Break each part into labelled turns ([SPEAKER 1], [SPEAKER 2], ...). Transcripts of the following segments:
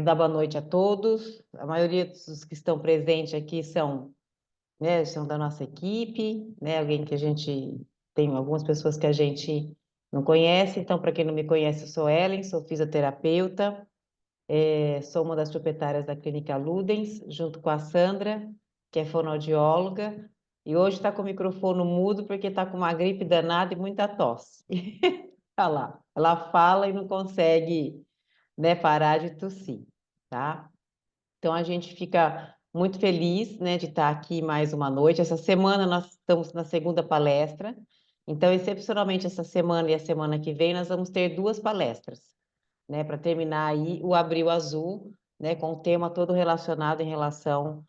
[SPEAKER 1] dar boa noite a todos. A maioria dos que estão presentes aqui são, né, são da nossa equipe, né, alguém que a gente tem algumas pessoas que a gente não conhece. Então, para quem não me conhece, eu sou Ellen, sou fisioterapeuta, sou uma das proprietárias da Clínica Ludens, junto com a Sandra, que é fonoaudióloga, e hoje está com o microfone mudo porque está com uma gripe danada e muita tosse. Olha lá, ela fala e não consegue, né, parar de tossir, tá? Então a gente fica muito feliz, né, de estar aqui mais uma noite. Essa semana nós estamos na segunda palestra, então excepcionalmente essa semana e a semana que vem nós vamos ter duas palestras, né, para terminar aí o Abril Azul, né, com o tema todo relacionado em relação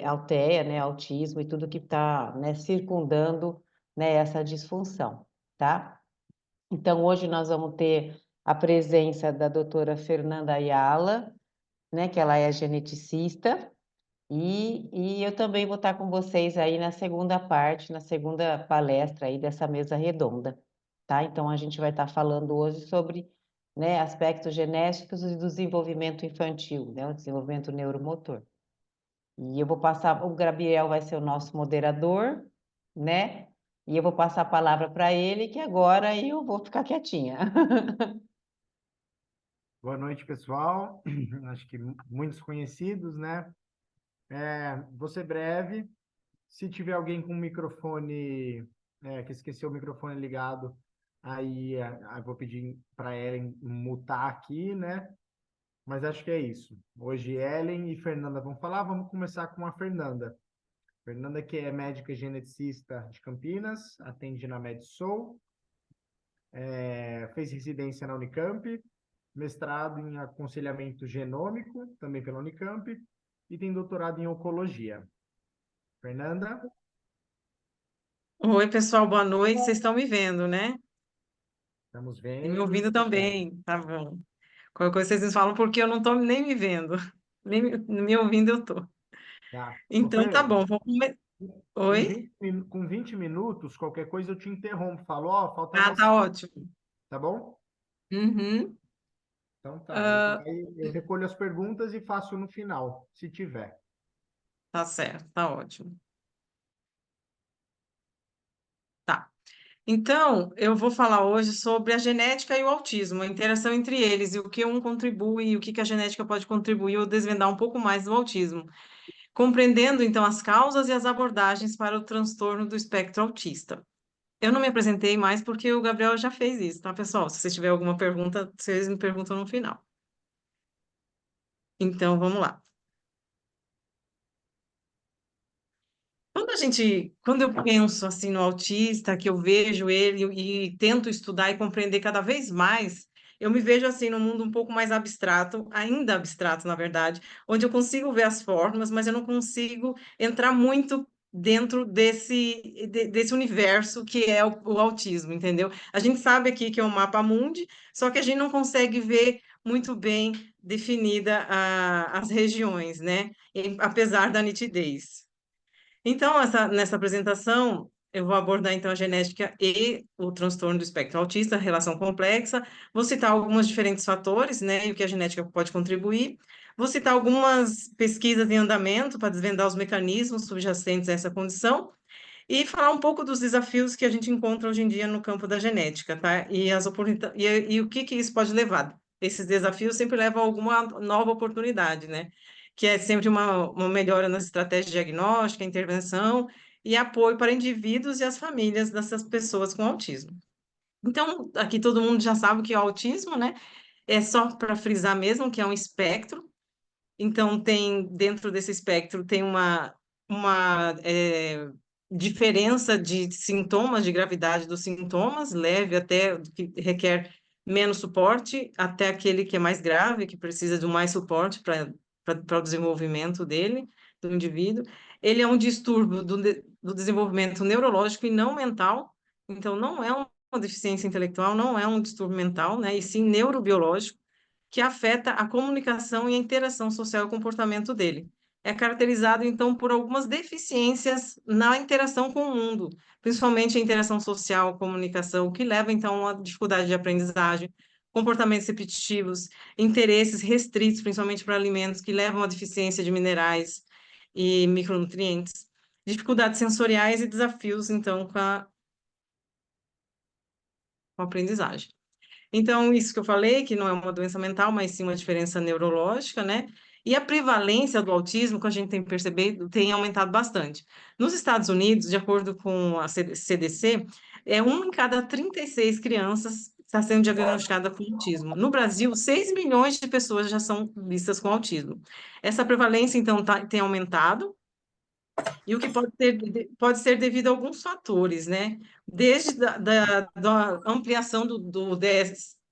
[SPEAKER 1] ao TEA, né, autismo e tudo que está, né, circundando, né, essa disfunção, tá? Então, hoje nós vamos ter a presença da doutora Fernanda Ayala, né, que ela é geneticista, e eu também vou estar com vocês aí na segunda parte, na segunda palestra aí dessa mesa redonda, tá? Então, a gente vai estar falando hoje sobre, né, aspectos genéticos e do desenvolvimento infantil, né, o desenvolvimento neuromotor. E eu vou passar, o Gabriel vai ser o nosso moderador, né? E eu vou passar a palavra para ele, que agora eu vou ficar quietinha.
[SPEAKER 2] Boa noite, pessoal. Acho que muitos conhecidos, né? Vou ser breve. Se tiver alguém com o microfone, que esqueceu o microfone ligado, aí eu vou pedir para Ellen mutar aqui, né? Mas acho que é isso. Hoje Ellen e Fernanda vão falar. Vamos começar com a Fernanda. Fernanda, que é médica geneticista de Campinas, atende na MedSoul, fez residência na Unicamp, mestrado em aconselhamento genômico, também pela Unicamp, e tem doutorado em oncologia. Fernanda?
[SPEAKER 3] Oi, pessoal, boa noite. Vocês estão me vendo, né?
[SPEAKER 2] Estamos
[SPEAKER 3] E me
[SPEAKER 2] vendo e
[SPEAKER 3] ouvindo
[SPEAKER 2] escutando.
[SPEAKER 3] também, tá bom. Qualquer coisa vocês me falam porque eu não estou nem me vendo. Nem me ouvindo eu tô.
[SPEAKER 2] Tá. Ô,
[SPEAKER 3] Então, tá
[SPEAKER 2] Fer,
[SPEAKER 3] bom.
[SPEAKER 2] com
[SPEAKER 3] Oi?
[SPEAKER 2] 20 minutos, qualquer coisa eu te interrompo. Falo, ó, falta
[SPEAKER 3] Ah,
[SPEAKER 2] mais,
[SPEAKER 3] tá ótimo.
[SPEAKER 2] tá bom?
[SPEAKER 3] Uhum.
[SPEAKER 2] Então tá.
[SPEAKER 3] Ah,
[SPEAKER 2] Aí eu recolho as perguntas e faço no final, se tiver.
[SPEAKER 3] tá certo, tá ótimo. Tá. Então, eu vou falar hoje sobre a genética e o autismo, a interação entre eles e o que um contribui e o que a genética pode contribuir ou desvendar um pouco mais do autismo. Compreendendo, então, as causas e as abordagens para o transtorno do espectro autista. Eu não me apresentei mais porque o Gabriel já fez isso, tá, pessoal? Se vocês tiverem alguma pergunta, vocês me perguntam no final. Então, vamos lá. Quando eu penso assim no autista, que eu vejo ele e tento estudar e compreender cada vez mais, eu me vejo assim num mundo um pouco mais abstrato, ainda abstrato, na verdade, onde eu consigo ver as formas, mas eu não consigo entrar muito dentro desse universo que é o autismo, entendeu? A gente sabe aqui que é um mapa mundi, só que a gente não consegue ver muito bem definida as regiões, né? Apesar da nitidez. Então, nessa apresentação, eu vou abordar então a genética e o transtorno do espectro autista, relação complexa. Vou citar alguns diferentes fatores, né, e o que a genética pode contribuir. Vou citar algumas pesquisas em andamento para desvendar os mecanismos subjacentes a essa condição e falar um pouco dos desafios que a gente encontra hoje em dia no campo da genética, tá? E as oportunidades e o que isso pode levar. Esses desafios sempre levam a alguma nova oportunidade, né? Que é sempre uma melhora nas estratégias de diagnóstica, intervenção e apoio para indivíduos e as famílias dessas pessoas com autismo. Então, aqui todo mundo já sabe que o autismo, né? É só para frisar mesmo que é um espectro. Então, dentro desse espectro, tem uma diferença de sintomas, de gravidade dos sintomas, leve até, que requer menos suporte, até aquele que é mais grave, que precisa de mais suporte para o desenvolvimento dele, do indivíduo. Ele é um distúrbio do desenvolvimento neurológico e não mental, então não é uma deficiência intelectual, não é um distúrbio mental, né, e sim neurobiológico, que afeta a comunicação e a interação social e o comportamento dele. É caracterizado, então, por algumas deficiências na interação com o mundo, principalmente a interação social, a comunicação, que leva, então, a dificuldade de aprendizagem, comportamentos repetitivos, interesses restritos, principalmente para alimentos que levam à deficiência de minerais e micronutrientes, dificuldades sensoriais e desafios, então, com a aprendizagem. Então, isso que eu falei, que não é uma doença mental, mas sim uma diferença neurológica, né? E a prevalência do autismo, que a gente tem percebido, tem aumentado bastante. Nos Estados Unidos, de acordo com a CDC, uma em cada 36 crianças está sendo diagnosticada com autismo. No Brasil, 6 milhões de pessoas já são vistas com autismo. Essa prevalência, então, tem aumentado, e o que pode ser devido a alguns fatores, né? Desde da ampliação do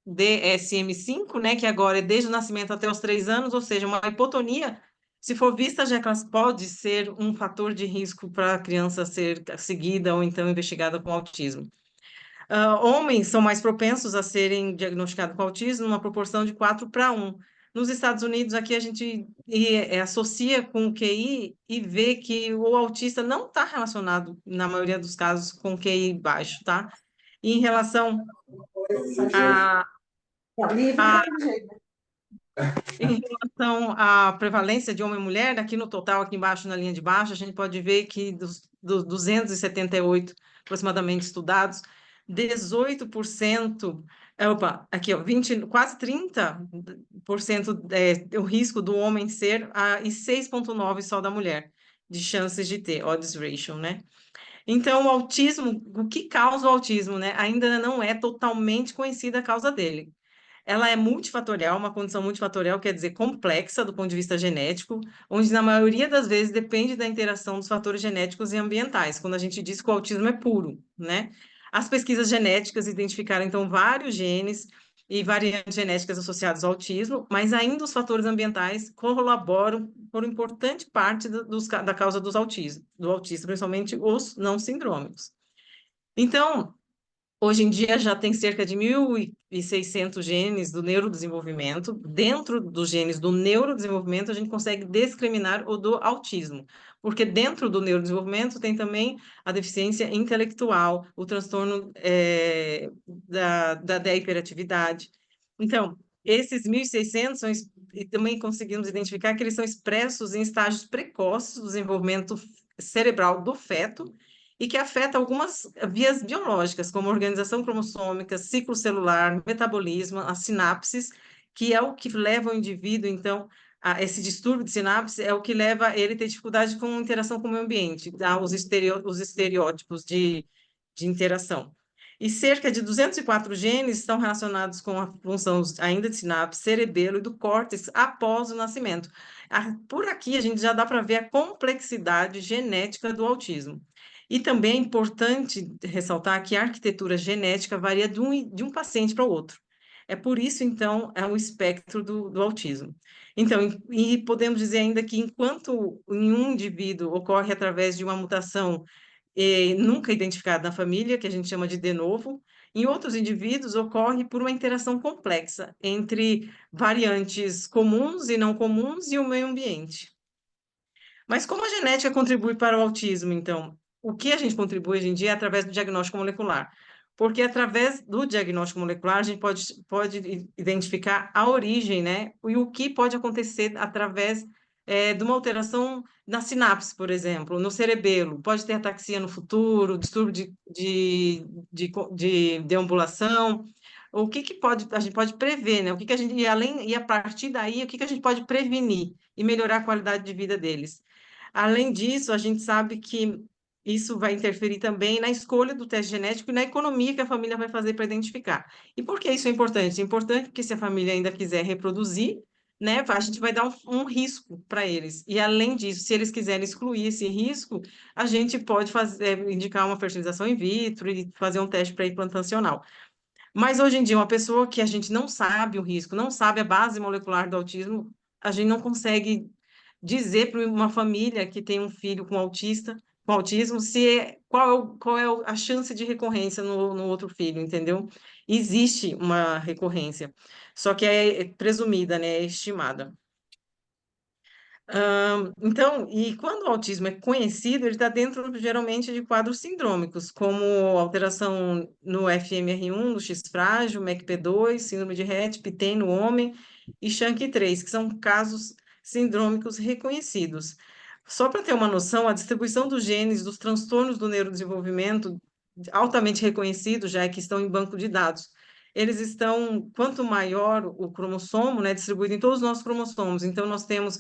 [SPEAKER 3] DSM-5, né? Que agora é desde o nascimento até os 3 anos, ou seja, uma hipotonia, se for vista, já que ela pode ser um fator de risco para a criança ser seguida ou então investigada com autismo. Homens são mais propensos a serem diagnosticados com autismo, numa proporção de 4:1. Nos Estados Unidos, aqui a gente associa com o QI e vê que o autista não está relacionado, na maioria dos casos, com QI baixo, tá? E em relação a, a em relação à prevalência de homem e mulher, aqui no total, aqui embaixo, na linha de baixo, a gente pode ver que dos 278 aproximadamente estudados, 18%, aqui, ó, 20, quase 30% é o risco do homem ser, e 6,9% só da mulher, de chances de ter, odds ratio, né? Então, o autismo, o que causa o autismo, né? Ainda não é totalmente conhecida a causa dele. Ela é multifatorial, uma condição multifatorial, quer dizer, complexa do ponto de vista genético, onde na maioria das vezes depende da interação dos fatores genéticos e ambientais, quando a gente diz que o autismo é puro, né? As pesquisas genéticas identificaram, então, vários genes e variantes genéticas associados ao autismo, mas ainda os fatores ambientais colaboram por importante parte da causa do autismo, principalmente os não sindrômicos. Então, hoje em dia já tem cerca de 1.600 genes do neurodesenvolvimento. Dentro dos genes do neurodesenvolvimento, a gente consegue discriminar o do autismo, porque dentro do neurodesenvolvimento tem também a deficiência intelectual, o transtorno da hiperatividade. Então, esses 1.600 e também conseguimos identificar que eles são expressos em estágios precoces do desenvolvimento cerebral do feto, e que afeta algumas vias biológicas, como organização cromossômica, ciclo celular, metabolismo, as sinapses, que é o que leva o indivíduo, então, a esse distúrbio de sinapse, é o que leva ele a ter dificuldade com interação com o meio ambiente, tá? Os estereótipos de interação. E cerca de 204 genes estão relacionados com a função ainda de sinapse, cerebelo e do córtex após o nascimento. Por aqui a gente já dá para ver a complexidade genética do autismo. E também é importante ressaltar que a arquitetura genética varia de um paciente para o outro. É por isso, então, é um espectro do autismo. Então, e podemos dizer ainda que enquanto em um indivíduo ocorre através de uma mutação nunca identificada na família, que a gente chama de novo, em outros indivíduos ocorre por uma interação complexa entre variantes comuns e não comuns e o meio ambiente. Mas como a genética contribui para o autismo, então? O que a gente contribui hoje em dia é através do diagnóstico molecular. Porque através do diagnóstico molecular, a gente pode identificar a origem, né? E o que pode acontecer através de uma alteração na sinapse, por exemplo, no cerebelo. Pode ter ataxia no futuro, distúrbio de deambulação. O que a gente pode prever, né? O que a gente, e a partir daí, o que a gente pode prevenir e melhorar a qualidade de vida deles. Além disso, a gente sabe que isso vai interferir também na escolha do teste genético e na economia que a família vai fazer para identificar. E por que isso é importante? É importante porque se a família ainda quiser reproduzir, né, a gente vai dar um risco para eles. E além disso, se eles quiserem excluir esse risco, a gente pode indicar uma fertilização in vitro e fazer um teste pré-implantacional. Mas hoje em dia, uma pessoa que a gente não sabe o risco, não sabe a base molecular do autismo, a gente não consegue dizer para uma família que tem um filho com autismo, qual é a chance de recorrência no outro filho, entendeu? Existe uma recorrência, só que é presumida, né? É estimada. Então, e quando o autismo é conhecido, ele está dentro, geralmente, de quadros sindrômicos, como alteração no FMR1, no X frágil, MECP2, síndrome de Rett, PTEN no homem e Shank3, que são casos sindrômicos reconhecidos. Só para ter uma noção, a distribuição dos genes dos transtornos do neurodesenvolvimento, altamente reconhecidos, já que estão em banco de dados, eles estão, quanto maior o cromossomo, né, distribuído em todos os nossos cromossomos. Então, nós temos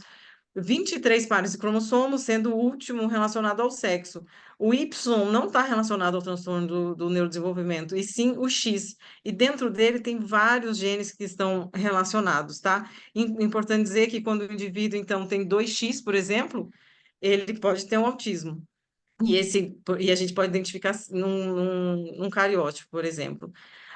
[SPEAKER 3] 23 pares de cromossomos, sendo o último relacionado ao sexo. O Y não está relacionado ao transtorno do neurodesenvolvimento, e sim o X. E dentro dele tem vários genes que estão relacionados, tá? Importante dizer que quando o indivíduo, então, tem 2X, por exemplo, ele pode ter um autismo. E a gente pode identificar num cariótipo, por exemplo.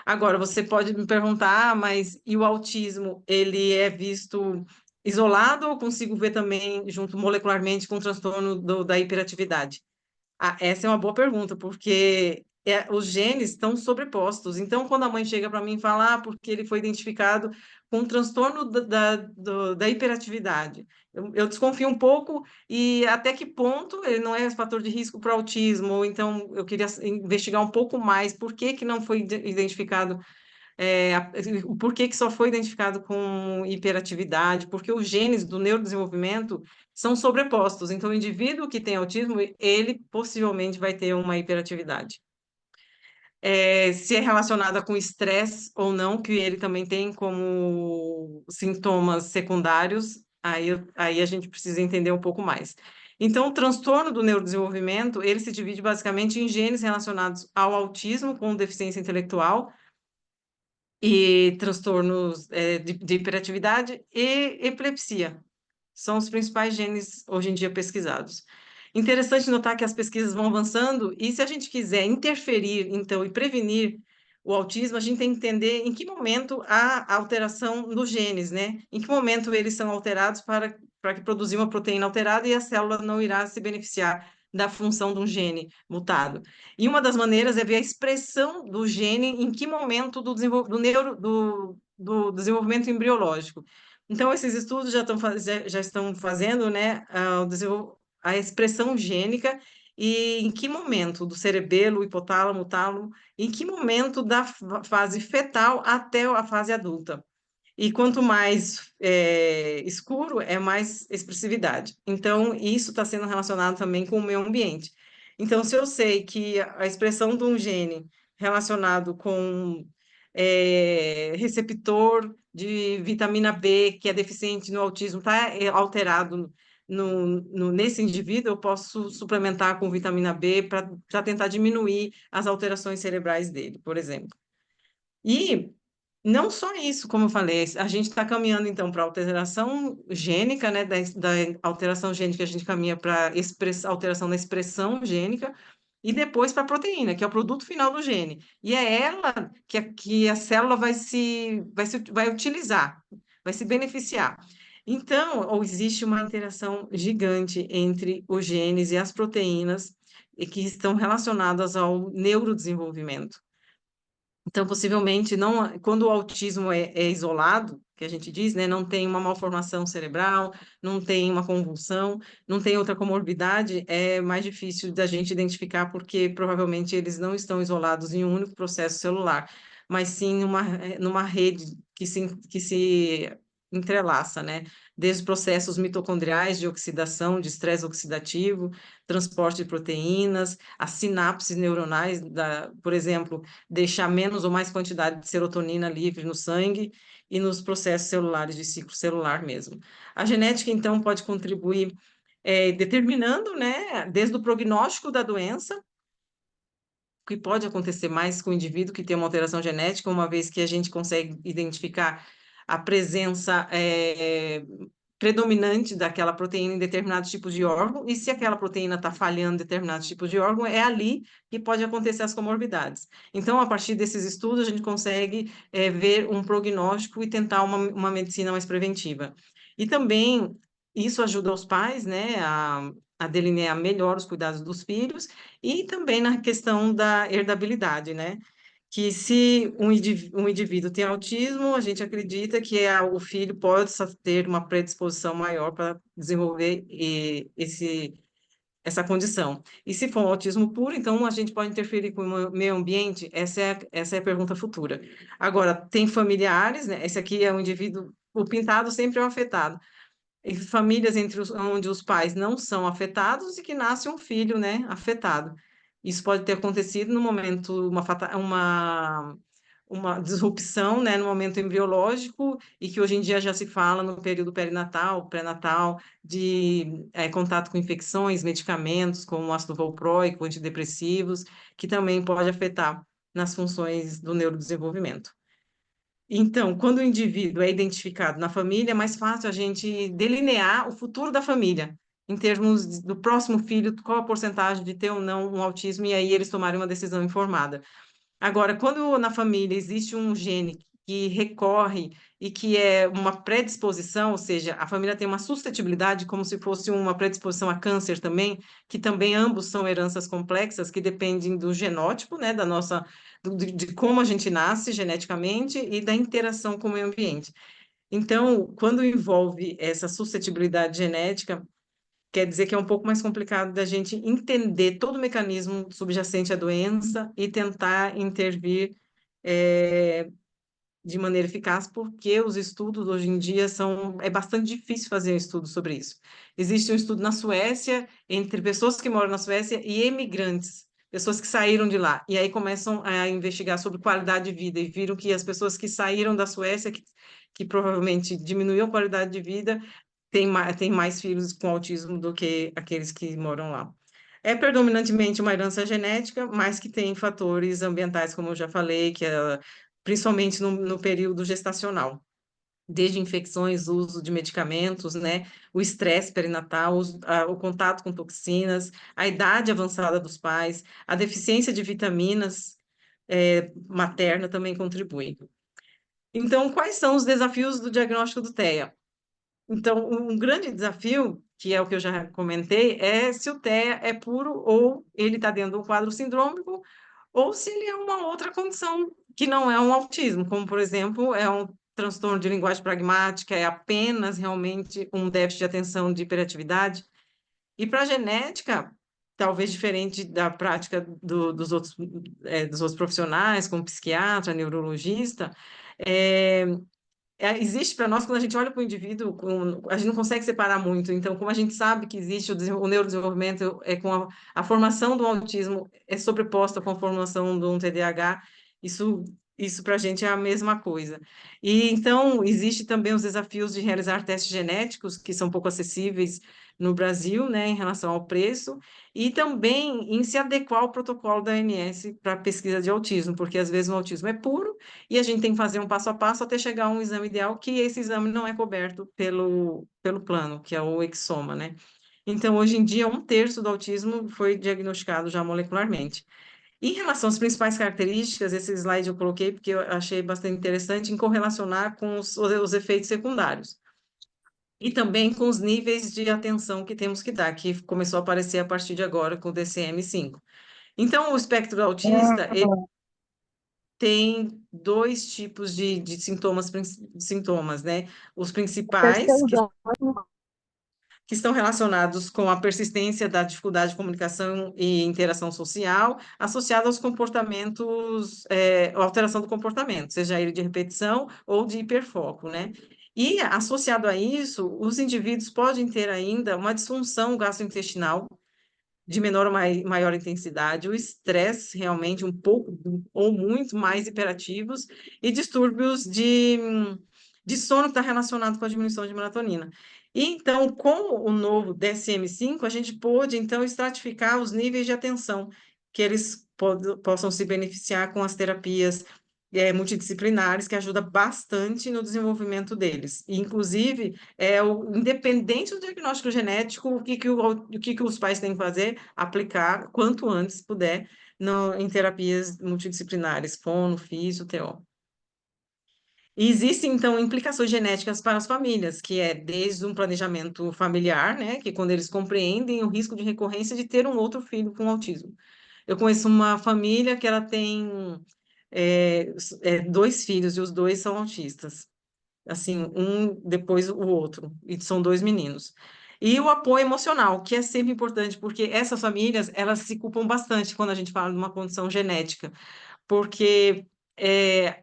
[SPEAKER 3] Agora, você pode me perguntar, mas e o autismo, ele é visto isolado ou consigo ver também junto molecularmente com o transtorno da hiperatividade? Ah, essa é uma boa pergunta, porque os genes estão sobrepostos. Então, quando a mãe chega para mim e fala, porque ele foi identificado com um transtorno da hiperatividade, eu desconfio um pouco e até que ponto ele não é fator de risco para autismo, ou então eu queria investigar um pouco mais por que que não foi identificado por que que só foi identificado com hiperatividade? Porque os genes do neurodesenvolvimento são sobrepostos. Então, o indivíduo que tem autismo, ele possivelmente vai ter uma hiperatividade. Se é relacionada com estresse ou não, que ele também tem como sintomas secundários, aí a gente precisa entender um pouco mais. Então, o transtorno do neurodesenvolvimento, ele se divide basicamente em genes relacionados ao autismo com deficiência intelectual, e transtornos de hiperatividade e epilepsia. São os principais genes hoje em dia pesquisados. Interessante notar que as pesquisas vão avançando e se a gente quiser interferir, então, e prevenir o autismo, a gente tem que entender em que momento há alteração nos genes, né? Em que momento eles são alterados para que produzir uma proteína alterada e a célula não irá se beneficiar da função de um gene mutado. E uma das maneiras é ver a expressão do gene em que momento do desenvolvimento embriológico. Então, esses estudos já estão fazendo, né, a expressão gênica e em que momento do cerebelo, hipotálamo, tálamo, em que momento da fase fetal até a fase adulta. E quanto mais escuro, é mais expressividade. Então, isso está sendo relacionado também com o meio ambiente. Então, se eu sei que a expressão de um gene relacionado com receptor de vitamina B, que é deficiente no autismo, está alterado nesse indivíduo, eu posso suplementar com vitamina B para tentar diminuir as alterações cerebrais dele, por exemplo. E não só isso, como eu falei, a gente está caminhando, então, para alteração gênica, né? Da alteração gênica, a gente caminha para alteração na expressão gênica, e depois para a proteína, que é o produto final do gene. E é ela que a célula vai utilizar, vai se beneficiar. Então, ou existe uma interação gigante entre os genes e as proteínas e que estão relacionadas ao neurodesenvolvimento. Então, possivelmente, não, quando o autismo é isolado, que a gente diz, né, não tem uma malformação cerebral, não tem uma convulsão, não tem outra comorbidade, é mais difícil da gente identificar, porque provavelmente eles não estão isolados em um único processo celular, mas sim numa rede que se entrelaça, né? Desde os processos mitocondriais de oxidação, de estresse oxidativo, transporte de proteínas, as sinapses neuronais, por exemplo, deixar menos ou mais quantidade de serotonina livre no sangue e nos processos celulares de ciclo celular mesmo. A genética, então, pode contribuir determinando, né, desde o prognóstico da doença, o que pode acontecer mais com o indivíduo que tem uma alteração genética, uma vez que a gente consegue identificar a presença predominante daquela proteína em determinados tipos de órgão, e se aquela proteína está falhando em determinados tipos de órgão, é ali que pode acontecer as comorbidades. Então, a partir desses estudos, a gente consegue ver um prognóstico e tentar uma medicina mais preventiva. E também isso ajuda os pais, né, a delinear melhor os cuidados dos filhos, e também na questão da herdabilidade, né? que se um indivíduo tem autismo, a gente acredita que o filho pode ter uma predisposição maior para desenvolver essa condição. E se for um autismo puro, então a gente pode interferir com o meio ambiente? Essa é a pergunta futura. Agora, tem familiares, né? Esse aqui é um indivíduo, o pintado sempre é um afetado. E famílias onde os pais não são afetados e que nasce um filho, né, afetado. Isso pode ter acontecido no momento, uma disrupção, né, no momento embriológico, e que hoje em dia já se fala no período perinatal, pré-natal, de contato com infecções, medicamentos como ácido valproico, antidepressivos, que também pode afetar nas funções do neurodesenvolvimento. Então, quando o indivíduo é identificado na família, é mais fácil a gente delinear o futuro da família, em termos do próximo filho, qual a porcentagem de ter ou não um autismo, e aí eles tomarem uma decisão informada. Agora, quando na família existe um gene que recorre e que é uma predisposição, ou seja, a família tem uma suscetibilidade, como se fosse uma predisposição a câncer também, que também ambos são heranças complexas que dependem do genótipo, né, da nossa, de como a gente nasce geneticamente e da interação com o meio ambiente. Então, quando envolve essa suscetibilidade genética, quer dizer que é um pouco mais complicado da gente entender todo o mecanismo subjacente à doença e tentar intervir de maneira eficaz, porque os estudos hoje em dia é bastante difícil fazer um estudo sobre isso. Existe um estudo na Suécia, entre pessoas que moram na Suécia e emigrantes, pessoas que saíram de lá, e aí começam a investigar sobre qualidade de vida, e viram que as pessoas que saíram da Suécia, que provavelmente diminuiu a qualidade de vida, tem mais filhos com autismo do que aqueles que moram lá. É predominantemente uma herança genética, mas que tem fatores ambientais, como eu já falei, principalmente no período gestacional, desde infecções, uso de medicamentos, né, o estresse perinatal, o contato com toxinas, a idade avançada dos pais, a deficiência de vitaminas materna também contribui. Então, quais são os desafios do diagnóstico do TEA? Então, um grande desafio, que é o que eu já comentei, é se o TEA é puro ou ele está dentro de um quadro sindrômico, ou se ele é uma outra condição que não é um autismo, como, por exemplo, é um transtorno de linguagem pragmática, é apenas realmente um déficit de atenção de hiperatividade. E para a genética, talvez diferente da prática dos outros profissionais, como psiquiatra, neurologista, é, existe para nós, quando a gente olha para o indivíduo, a gente não consegue separar muito. Então, como a gente sabe que existe o neurodesenvolvimento, com a formação do autismo é sobreposta com a formação de um TDAH, isso, isso para a gente é a mesma coisa. E então, existe também os desafios de realizar testes genéticos, que são pouco acessíveis no Brasil, né, em relação ao preço, e também em se adequar ao protocolo da ANS para pesquisa de autismo, porque às vezes o autismo é puro, e a gente tem que fazer um passo a passo até chegar a um exame ideal, que esse exame não é coberto pelo plano, que é o exoma, né? Então, hoje em dia, 1/3 do autismo foi diagnosticado já molecularmente. Em relação às principais características, esse slide eu coloquei porque eu achei bastante interessante em correlacionar com os efeitos secundários. E também com os níveis de atenção que temos que dar, que começou a aparecer a partir de agora com o DCM-5. Então, o espectro autista, tem dois tipos de sintomas, né? Os principais, que estão relacionados com a persistência da dificuldade de comunicação e interação social, associada aos comportamentos, alteração do comportamento, seja ele de repetição ou de hiperfoco, né? E, associado a isso, os indivíduos podem ter ainda uma disfunção gastrointestinal, de menor ou maior intensidade, o estresse realmente um pouco ou muito mais hiperativos e distúrbios de sono que está relacionado com a diminuição de melatonina. E, então, com o novo DSM-5, a gente pôde, então, estratificar os níveis de atenção que eles possam se beneficiar com as terapias multidisciplinares, que ajuda bastante no desenvolvimento deles. E, inclusive, independente do diagnóstico genético, o que os pais têm que fazer? Aplicar quanto antes puder em terapias multidisciplinares, fono, físio, TO. E existem, então, implicações genéticas para as famílias, que é desde um planejamento familiar, né, que quando eles compreendem o risco de recorrência de ter um outro filho com autismo. Eu conheço uma família que ela tem dois filhos e os dois são autistas. Assim, um depois o outro, e são dois meninos. E o apoio emocional, que é sempre importante, porque essas famílias, elas se culpam bastante quando a gente fala de uma condição genética, porque é,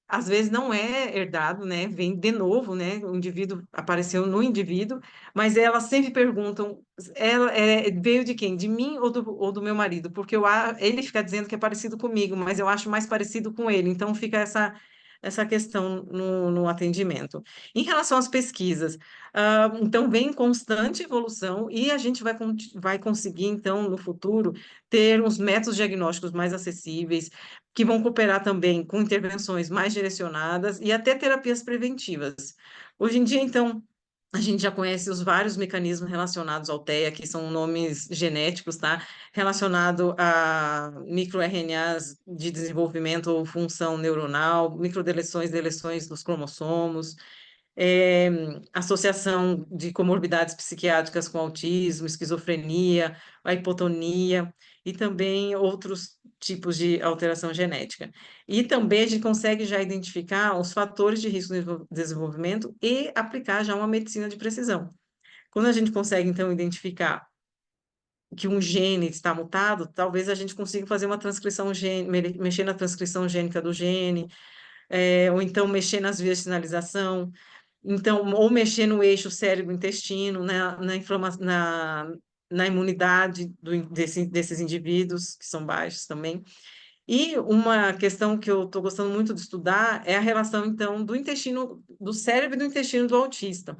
[SPEAKER 3] às vezes não é herdado, né? Vem de novo, né? O indivíduo apareceu no indivíduo, mas elas sempre perguntam: veio de quem? De mim ou do meu marido? Porque ele fica dizendo que é parecido comigo, mas eu acho mais parecido com ele. Então fica essa questão no atendimento. Em relação às pesquisas, então vem em constante evolução e a gente vai conseguir, então, no futuro, ter uns métodos diagnósticos mais acessíveis, que vão cooperar também com intervenções mais direcionadas e até terapias preventivas. Hoje em dia, então, a gente já conhece os vários mecanismos relacionados ao TEA, que são nomes genéticos, tá? Relacionado a microRNAs de desenvolvimento ou função neuronal, microdeleções, deleções dos cromossomos, é, associação de comorbidades psiquiátricas com autismo, esquizofrenia, a hipotonia e também outros tipos de alteração genética. E também a gente consegue já identificar os fatores de risco de desenvolvimento e aplicar já uma medicina de precisão. Quando a gente consegue, então, identificar que um gene está mutado, talvez a gente consiga fazer uma transcrição mexer na transcrição gênica do gene, ou então mexer nas vias de sinalização, então, ou mexer no eixo cérebro-intestino, na imunidade desses indivíduos, que são baixos também. E uma questão que eu estou gostando muito de estudar é a relação, então, do intestino, do cérebro e do intestino do autista.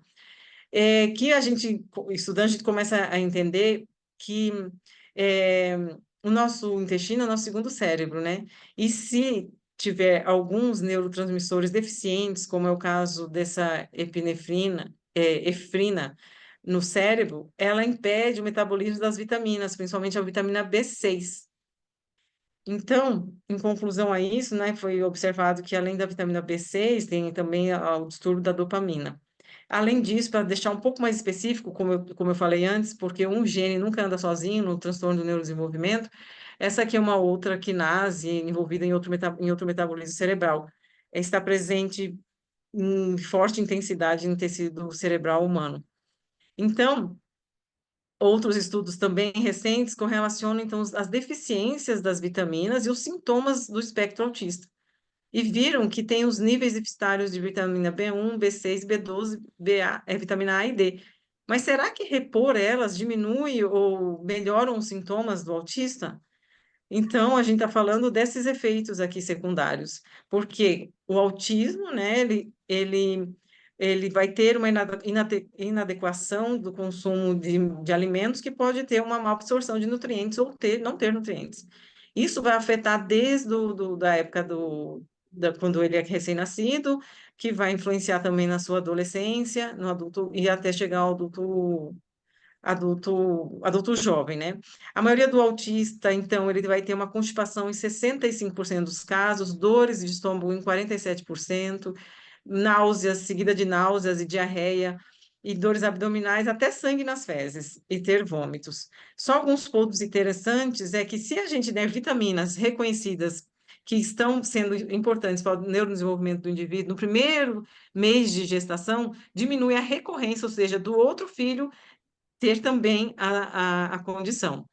[SPEAKER 3] Que a gente, estudante, a gente começa a entender que é, o nosso intestino é o nosso segundo cérebro, né? E se tiver alguns neurotransmissores deficientes, como é o caso dessa efrina no cérebro, ela impede o metabolismo das vitaminas, principalmente a vitamina B6. Então, em conclusão a isso, né, foi observado que além da vitamina B6, tem também o distúrbio da dopamina. Além disso, para deixar um pouco mais específico, como eu falei antes, porque um gene nunca anda sozinho no transtorno do neurodesenvolvimento, essa aqui é uma outra quinase envolvida em outro metabolismo cerebral. Está presente em forte intensidade no tecido cerebral humano. Então, outros estudos também recentes correlacionam, então, as deficiências das vitaminas e os sintomas do espectro autista. E viram que tem os níveis deficitários de vitamina B1, B6, B12, BA, vitamina A e D. Mas será que repor elas diminui ou melhoram os sintomas do autista? Então, a gente está falando desses efeitos aqui secundários, porque o autismo, né, ele vai ter uma inadequação do consumo de alimentos que pode ter uma má absorção de nutrientes ou não ter nutrientes. Isso vai afetar desde da época quando ele é recém-nascido, que vai influenciar também na sua adolescência, no adulto, e até chegar ao adulto jovem, né? A maioria do autista, então, ele vai ter uma constipação em 65% dos casos, dores de estômago em 47%, náuseas, seguida de náuseas e diarreia, e dores abdominais, até sangue nas fezes, e ter vômitos. Só alguns pontos interessantes é que se a gente der vitaminas reconhecidas que estão sendo importantes para o neurodesenvolvimento do indivíduo, no primeiro mês de gestação, diminui a recorrência, ou seja, do outro filho ter também a condição.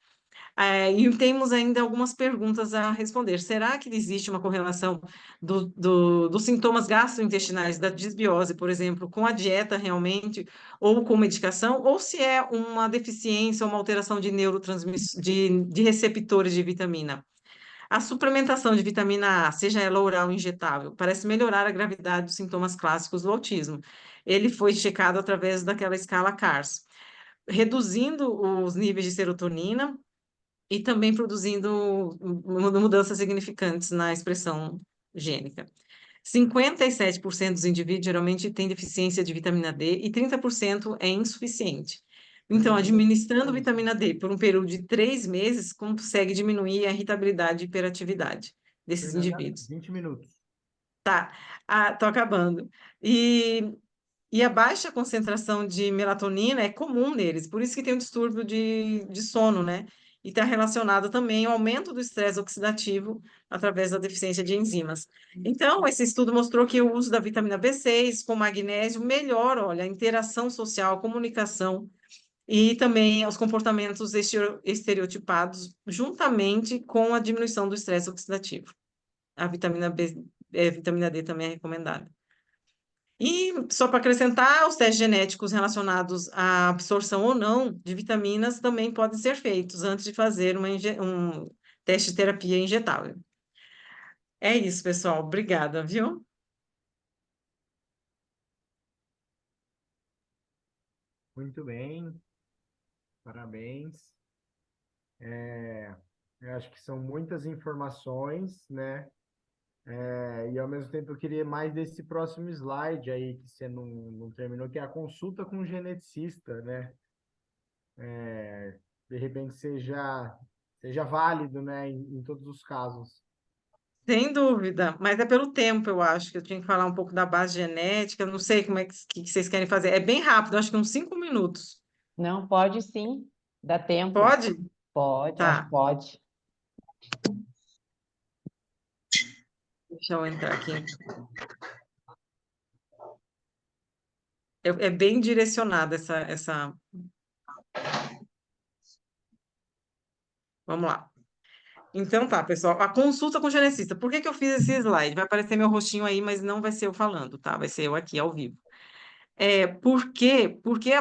[SPEAKER 3] E temos ainda algumas perguntas a responder. Será que existe uma correlação dos sintomas gastrointestinais, da disbiose, por exemplo, com a dieta realmente, ou com medicação, ou se é uma deficiência, uma alteração de de receptores de vitamina? A suplementação de vitamina A, seja ela oral ou injetável, parece melhorar a gravidade dos sintomas clássicos do autismo. Ele foi checado através daquela escala CARS, reduzindo os níveis de serotonina e também produzindo mudanças significantes na expressão gênica. 57% dos indivíduos geralmente têm deficiência de vitamina D e 30% é insuficiente. Então, administrando vitamina D por um período de 3 meses, consegue diminuir a irritabilidade e hiperatividade desses indivíduos.
[SPEAKER 2] 20 minutos.
[SPEAKER 3] Tá, tô acabando. E a baixa concentração de melatonina é comum neles, por isso que tem um distúrbio de sono, né? e está relacionado também ao aumento do estresse oxidativo através da deficiência de enzimas. Então, esse estudo mostrou que o uso da vitamina B6 com magnésio melhora, olha, a interação social, a comunicação e também os comportamentos estereotipados, juntamente com a diminuição do estresse oxidativo. A vitamina B, vitamina D também é recomendada. E só para acrescentar, os testes genéticos relacionados à absorção ou não de vitaminas também podem ser feitos antes de fazer um teste de terapia injetável. É isso, pessoal. Obrigada, viu?
[SPEAKER 2] Muito bem, parabéns. Eu acho que são muitas informações, né? E ao mesmo tempo eu queria mais desse próximo slide aí, que você não terminou, que é a consulta com o geneticista, né? De repente seja válido, né, em todos os casos.
[SPEAKER 3] Sem dúvida, mas é pelo tempo, eu acho, que eu tinha que falar um pouco da base genética, não sei como é que vocês querem fazer. É bem rápido, acho que uns 5 minutos.
[SPEAKER 1] Não, pode sim, dá tempo.
[SPEAKER 3] Pode?
[SPEAKER 1] Pode, acho que
[SPEAKER 3] Tá,
[SPEAKER 1] pode.
[SPEAKER 3] deixa eu entrar aqui. É bem direcionada essa. Vamos lá. Então tá, pessoal. A consulta com o geneticista. Por que que eu fiz esse slide? Vai aparecer meu rostinho aí, mas não vai ser eu falando, tá? Vai ser eu aqui ao vivo. Por quê? Porque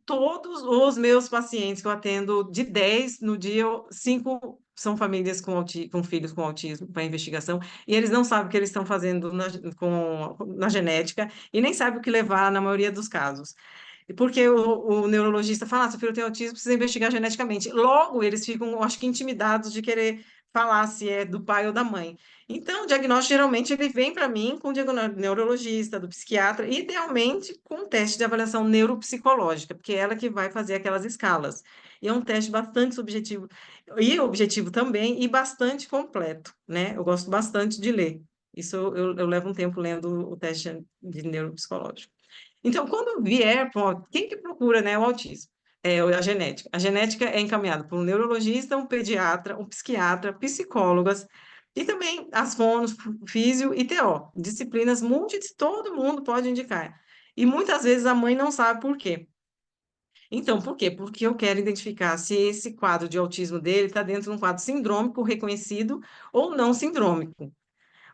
[SPEAKER 3] todos os meus pacientes que eu atendo, de 10 no dia, 5 são famílias com filhos com autismo para investigação, e eles não sabem o que eles estão fazendo na genética e nem sabem o que levar na maioria dos casos. E porque o neurologista fala, seu filho tem autismo, precisa investigar geneticamente. Logo, eles ficam, acho que, intimidados de querer falar se é do pai ou da mãe. Então, o diagnóstico, geralmente, ele vem para mim com o diagnóstico do neurologista, do psiquiatra, idealmente com um teste de avaliação neuropsicológica, porque é ela que vai fazer aquelas escalas. E é um teste bastante subjetivo, e objetivo também, e bastante completo, né? Eu gosto bastante de ler. Isso eu levo um tempo lendo o teste de neuropsicológico. Então, quando vier, quem que procura, né, o autismo? A genética. A genética é encaminhada por um neurologista, um pediatra, um psiquiatra, psicólogas, e também as fonos, físio e TO, disciplinas múltiplas, todo mundo pode indicar. E muitas vezes a mãe não sabe por quê. Então, por quê? Porque eu quero identificar se esse quadro de autismo dele está dentro de um quadro sindrômico reconhecido ou não sindrômico.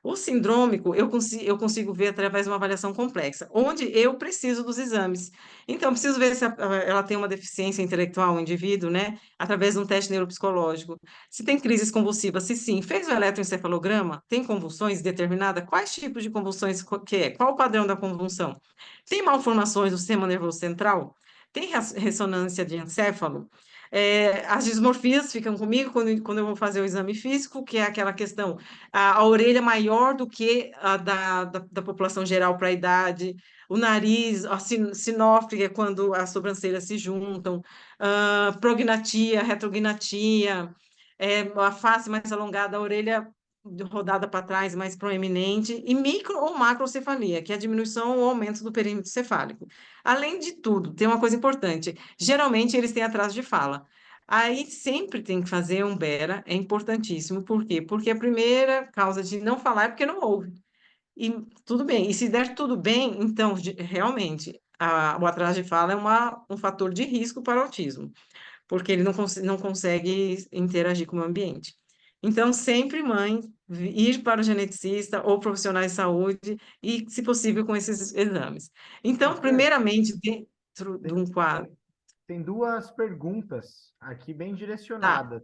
[SPEAKER 3] O sindrômico, eu consigo ver através de uma avaliação complexa, onde eu preciso dos exames. Então, eu preciso ver se ela tem uma deficiência intelectual, o indivíduo, né? Através de um teste neuropsicológico. Se tem crises convulsivas, se sim. Fez o eletroencefalograma? Tem convulsões determinadas? Quais tipos de convulsões que é? Qual o padrão da convulsão? Tem malformações do sistema nervoso central? Tem ressonância de encéfalo? As dismorfias ficam comigo quando eu vou fazer o exame físico, que é aquela questão, a orelha maior do que a da população geral para a idade, o nariz, a sinófria, quando as sobrancelhas se juntam, prognatia, retrognatia, a face mais alongada, a orelha rodada para trás, mais proeminente, e micro ou macrocefalia, que é a diminuição ou aumento do perímetro cefálico. Além de tudo, tem uma coisa importante, geralmente eles têm atraso de fala. Aí sempre tem que fazer um BERA, é importantíssimo. Por quê? Porque a primeira causa de não falar é porque não ouve. E tudo bem. E se der tudo bem, então, realmente, o atraso de fala é um fator de risco para o autismo, porque ele não consegue interagir com o ambiente. Então, sempre, mãe, ir para o geneticista ou profissionais de saúde e, se possível, com esses exames. Então,
[SPEAKER 2] Esther,
[SPEAKER 3] primeiramente, dentro de
[SPEAKER 2] tem,
[SPEAKER 3] um quadro.
[SPEAKER 2] tem duas perguntas aqui bem
[SPEAKER 3] Tá.
[SPEAKER 2] direcionadas.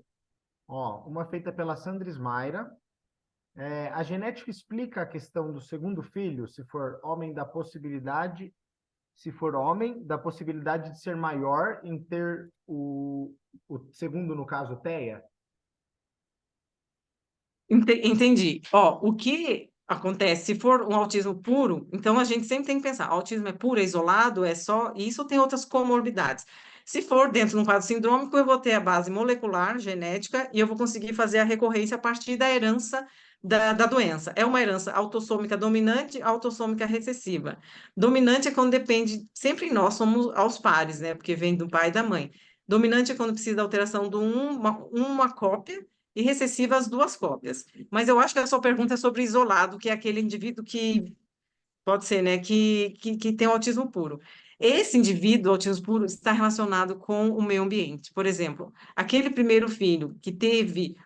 [SPEAKER 2] Ó, uma feita pela Sandra Smaira. A genética explica a questão do segundo filho, se for homem, da possibilidade, se for homem, da possibilidade de ser maior em ter o segundo, no caso, TEA?
[SPEAKER 3] Entendi. Ó, o que acontece, se for um autismo puro, então a gente sempre tem que pensar, autismo é puro, é isolado, é só isso, ou tem outras comorbidades. Se for dentro de um quadro sindrômico, eu vou ter a base molecular, genética, e eu vou conseguir fazer a recorrência a partir da herança da doença. É uma herança autossômica dominante, autossômica recessiva. Dominante é quando depende, sempre nós somos aos pares, né? Porque vem do pai e da mãe. Dominante é quando precisa da alteração de uma cópia e recessiva as duas cópias. Mas eu acho que a sua pergunta é sobre isolado, que é aquele indivíduo que pode ser, né, que tem o autismo puro. Esse indivíduo, autismo puro, está relacionado com o meio ambiente. Por exemplo, aquele primeiro filho que teve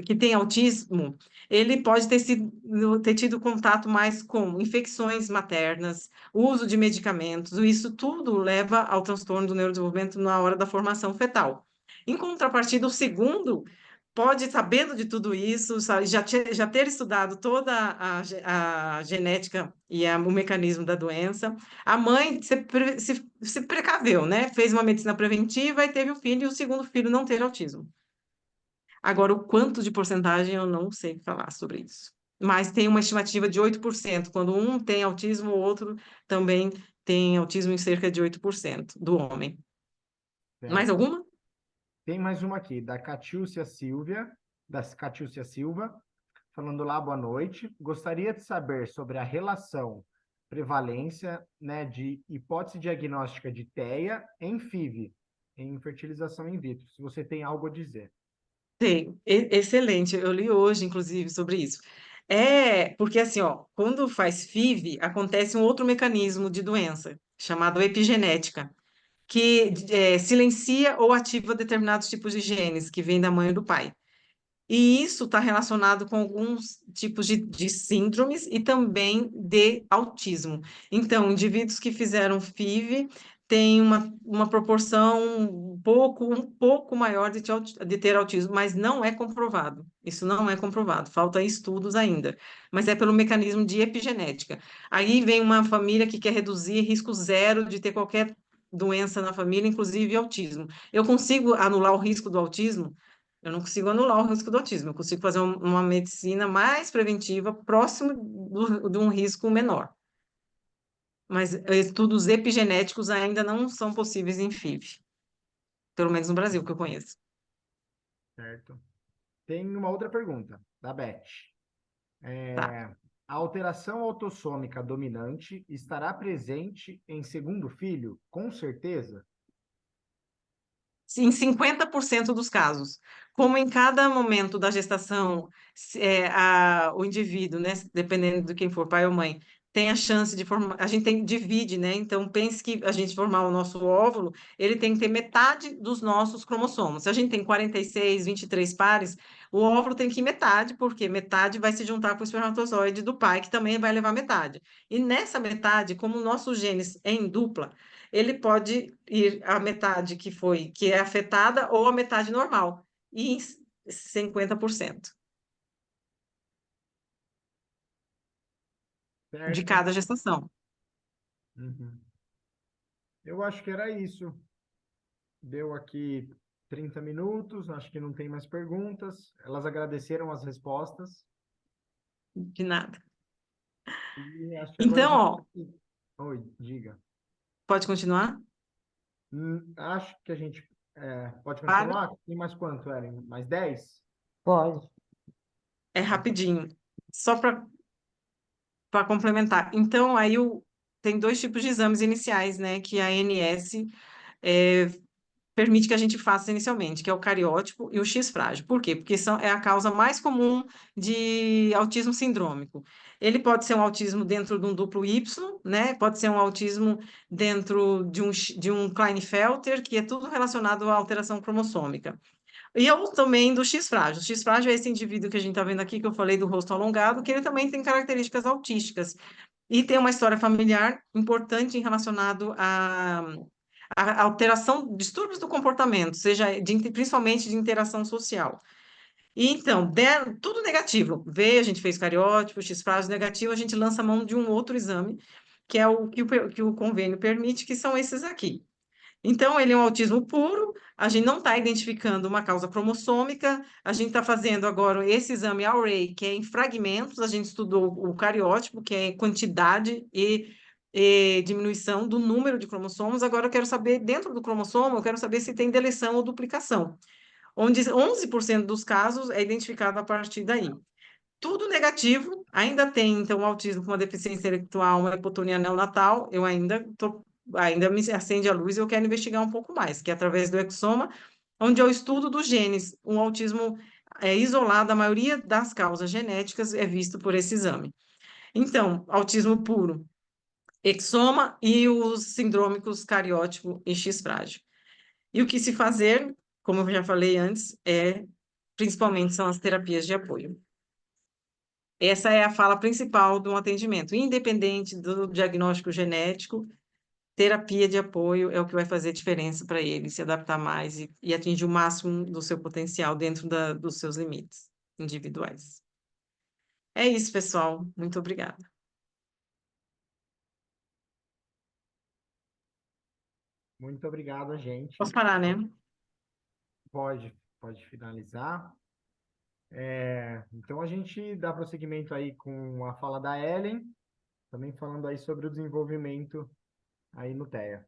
[SPEAKER 3] que tem autismo, ele pode ter tido contato mais com infecções maternas, uso de medicamentos, isso tudo leva ao transtorno do neurodesenvolvimento na hora da formação fetal. Em contrapartida, o segundo pode, sabendo de tudo isso, já ter estudado toda a genética e o mecanismo da doença, a mãe se precaveu, né? Fez uma medicina preventiva e teve o filho, e o segundo filho não teve autismo. Agora, o quanto de porcentagem eu não sei falar sobre isso. Mas tem uma estimativa de 8%. Quando um tem autismo, o outro também tem autismo em cerca de 8% do homem. Mais
[SPEAKER 2] Certo.
[SPEAKER 3] alguma?
[SPEAKER 2] Tem mais uma aqui, da Catiúcia Silvia, da Catiúcia Silva, falando lá, boa noite. Gostaria de saber sobre a relação, prevalência, né, de hipótese diagnóstica de TEA em FIV, em fertilização in vitro. Se você tem algo a dizer.
[SPEAKER 3] Tem, excelente. Eu li hoje, inclusive, sobre isso. É, porque assim, ó, quando faz FIV, acontece um outro mecanismo de doença, chamado epigenética, que silencia ou ativa determinados tipos de genes que vêm da mãe e do pai. E isso está relacionado com alguns tipos de síndromes e também de autismo. Então, indivíduos que fizeram FIV têm uma proporção um pouco maior de ter autismo, mas não é comprovado. Isso não é comprovado, falta estudos ainda. Mas é pelo mecanismo de epigenética. Aí vem uma família que quer reduzir risco zero de ter qualquer doença na família, inclusive autismo. Eu consigo anular o risco do autismo? Eu não consigo anular o risco do autismo, eu consigo fazer uma medicina mais preventiva, próximo de um risco menor. Mas estudos epigenéticos ainda não são possíveis em FIV, pelo menos no Brasil, que eu conheço.
[SPEAKER 2] Certo. Tem uma outra pergunta, da Beth.
[SPEAKER 3] Tá.
[SPEAKER 2] A alteração autossômica dominante estará presente em segundo filho? Com certeza?
[SPEAKER 3] Em 50% dos casos. Como em cada momento da gestação, o indivíduo, né, dependendo de quem for, pai ou mãe, tem a chance de formar, a gente divide, né? Então, pense que a gente formar o nosso óvulo, ele tem que ter metade dos nossos cromossomos. Se a gente tem 46, 23 pares, o óvulo tem que ir metade, porque metade vai se juntar com o espermatozoide do pai, que também vai levar metade. E nessa metade, como o nosso genes é em dupla, ele pode ir a metade que é afetada ou a metade normal, e em 50% de
[SPEAKER 2] Certo?
[SPEAKER 3] cada gestação.
[SPEAKER 2] Uhum. Eu acho que era isso. Deu aqui 30 minutos, acho que não tem mais perguntas. Elas agradeceram as respostas.
[SPEAKER 3] De nada.
[SPEAKER 2] E acho que agora a
[SPEAKER 3] Então,
[SPEAKER 2] gente.
[SPEAKER 3] ó,
[SPEAKER 2] Oi, diga.
[SPEAKER 3] pode continuar?
[SPEAKER 2] Acho que a gente pode
[SPEAKER 3] Para.
[SPEAKER 2] continuar? Tem mais quanto, Ellen? Mais 10?
[SPEAKER 1] Pode.
[SPEAKER 3] É
[SPEAKER 2] Então, tá.
[SPEAKER 3] rapidinho. Só para complementar. Então, tem dois tipos de exames iniciais, né, que a ANS é, permite que a gente faça inicialmente, que é o cariótipo e o X-frágil. Por quê? Porque é a causa mais comum de autismo sindrômico. Ele pode ser um autismo dentro de um duplo Y, né? Pode ser um autismo dentro de um Klinefelter, que é tudo relacionado à alteração cromossômica. E eu também do X-frágil. O X-frágil é esse indivíduo que a gente está vendo aqui, que eu falei do rosto alongado, que ele também tem características autísticas. E tem uma história familiar importante em relacionado a alteração, distúrbios do comportamento, seja principalmente de interação social. E então, tudo negativo. A gente fez cariótipo, X-frágil negativo, a gente lança a mão de um outro exame, que é o que o convênio permite, que são esses aqui. Então, ele é um autismo puro, a gente não está identificando uma causa cromossômica, a gente está fazendo agora esse exame Array, que é em fragmentos, a gente estudou o cariótipo, que é quantidade e diminuição do número de cromossomos, agora eu quero saber, dentro do cromossomo, eu quero saber se tem deleção ou duplicação, onde 11% dos casos é identificado a partir daí. Tudo negativo, ainda tem, então, autismo com uma deficiência intelectual, uma hipotonia neonatal, eu ainda estou ainda me acende a luz e eu quero investigar um pouco mais, que é através do exoma, onde é o estudo dos genes. Um autismo isolado, a maioria das causas genéticas é visto por esse exame. Então, autismo puro, exoma e os sindrômicos cariótipo e X frágil. E o que se fazer, como eu já falei antes, principalmente são as terapias de apoio. Essa é a fala principal de um atendimento, independente do diagnóstico genético, terapia de apoio é o que vai fazer diferença para ele se adaptar mais e atingir o máximo do seu potencial dentro dos seus limites individuais. É isso, pessoal. Muito obrigada.
[SPEAKER 2] Muito obrigado, gente.
[SPEAKER 3] Posso parar, né?
[SPEAKER 2] Pode finalizar. Então, a gente dá prosseguimento aí com a fala da Ellen, também falando aí sobre o desenvolvimento aí no TEA.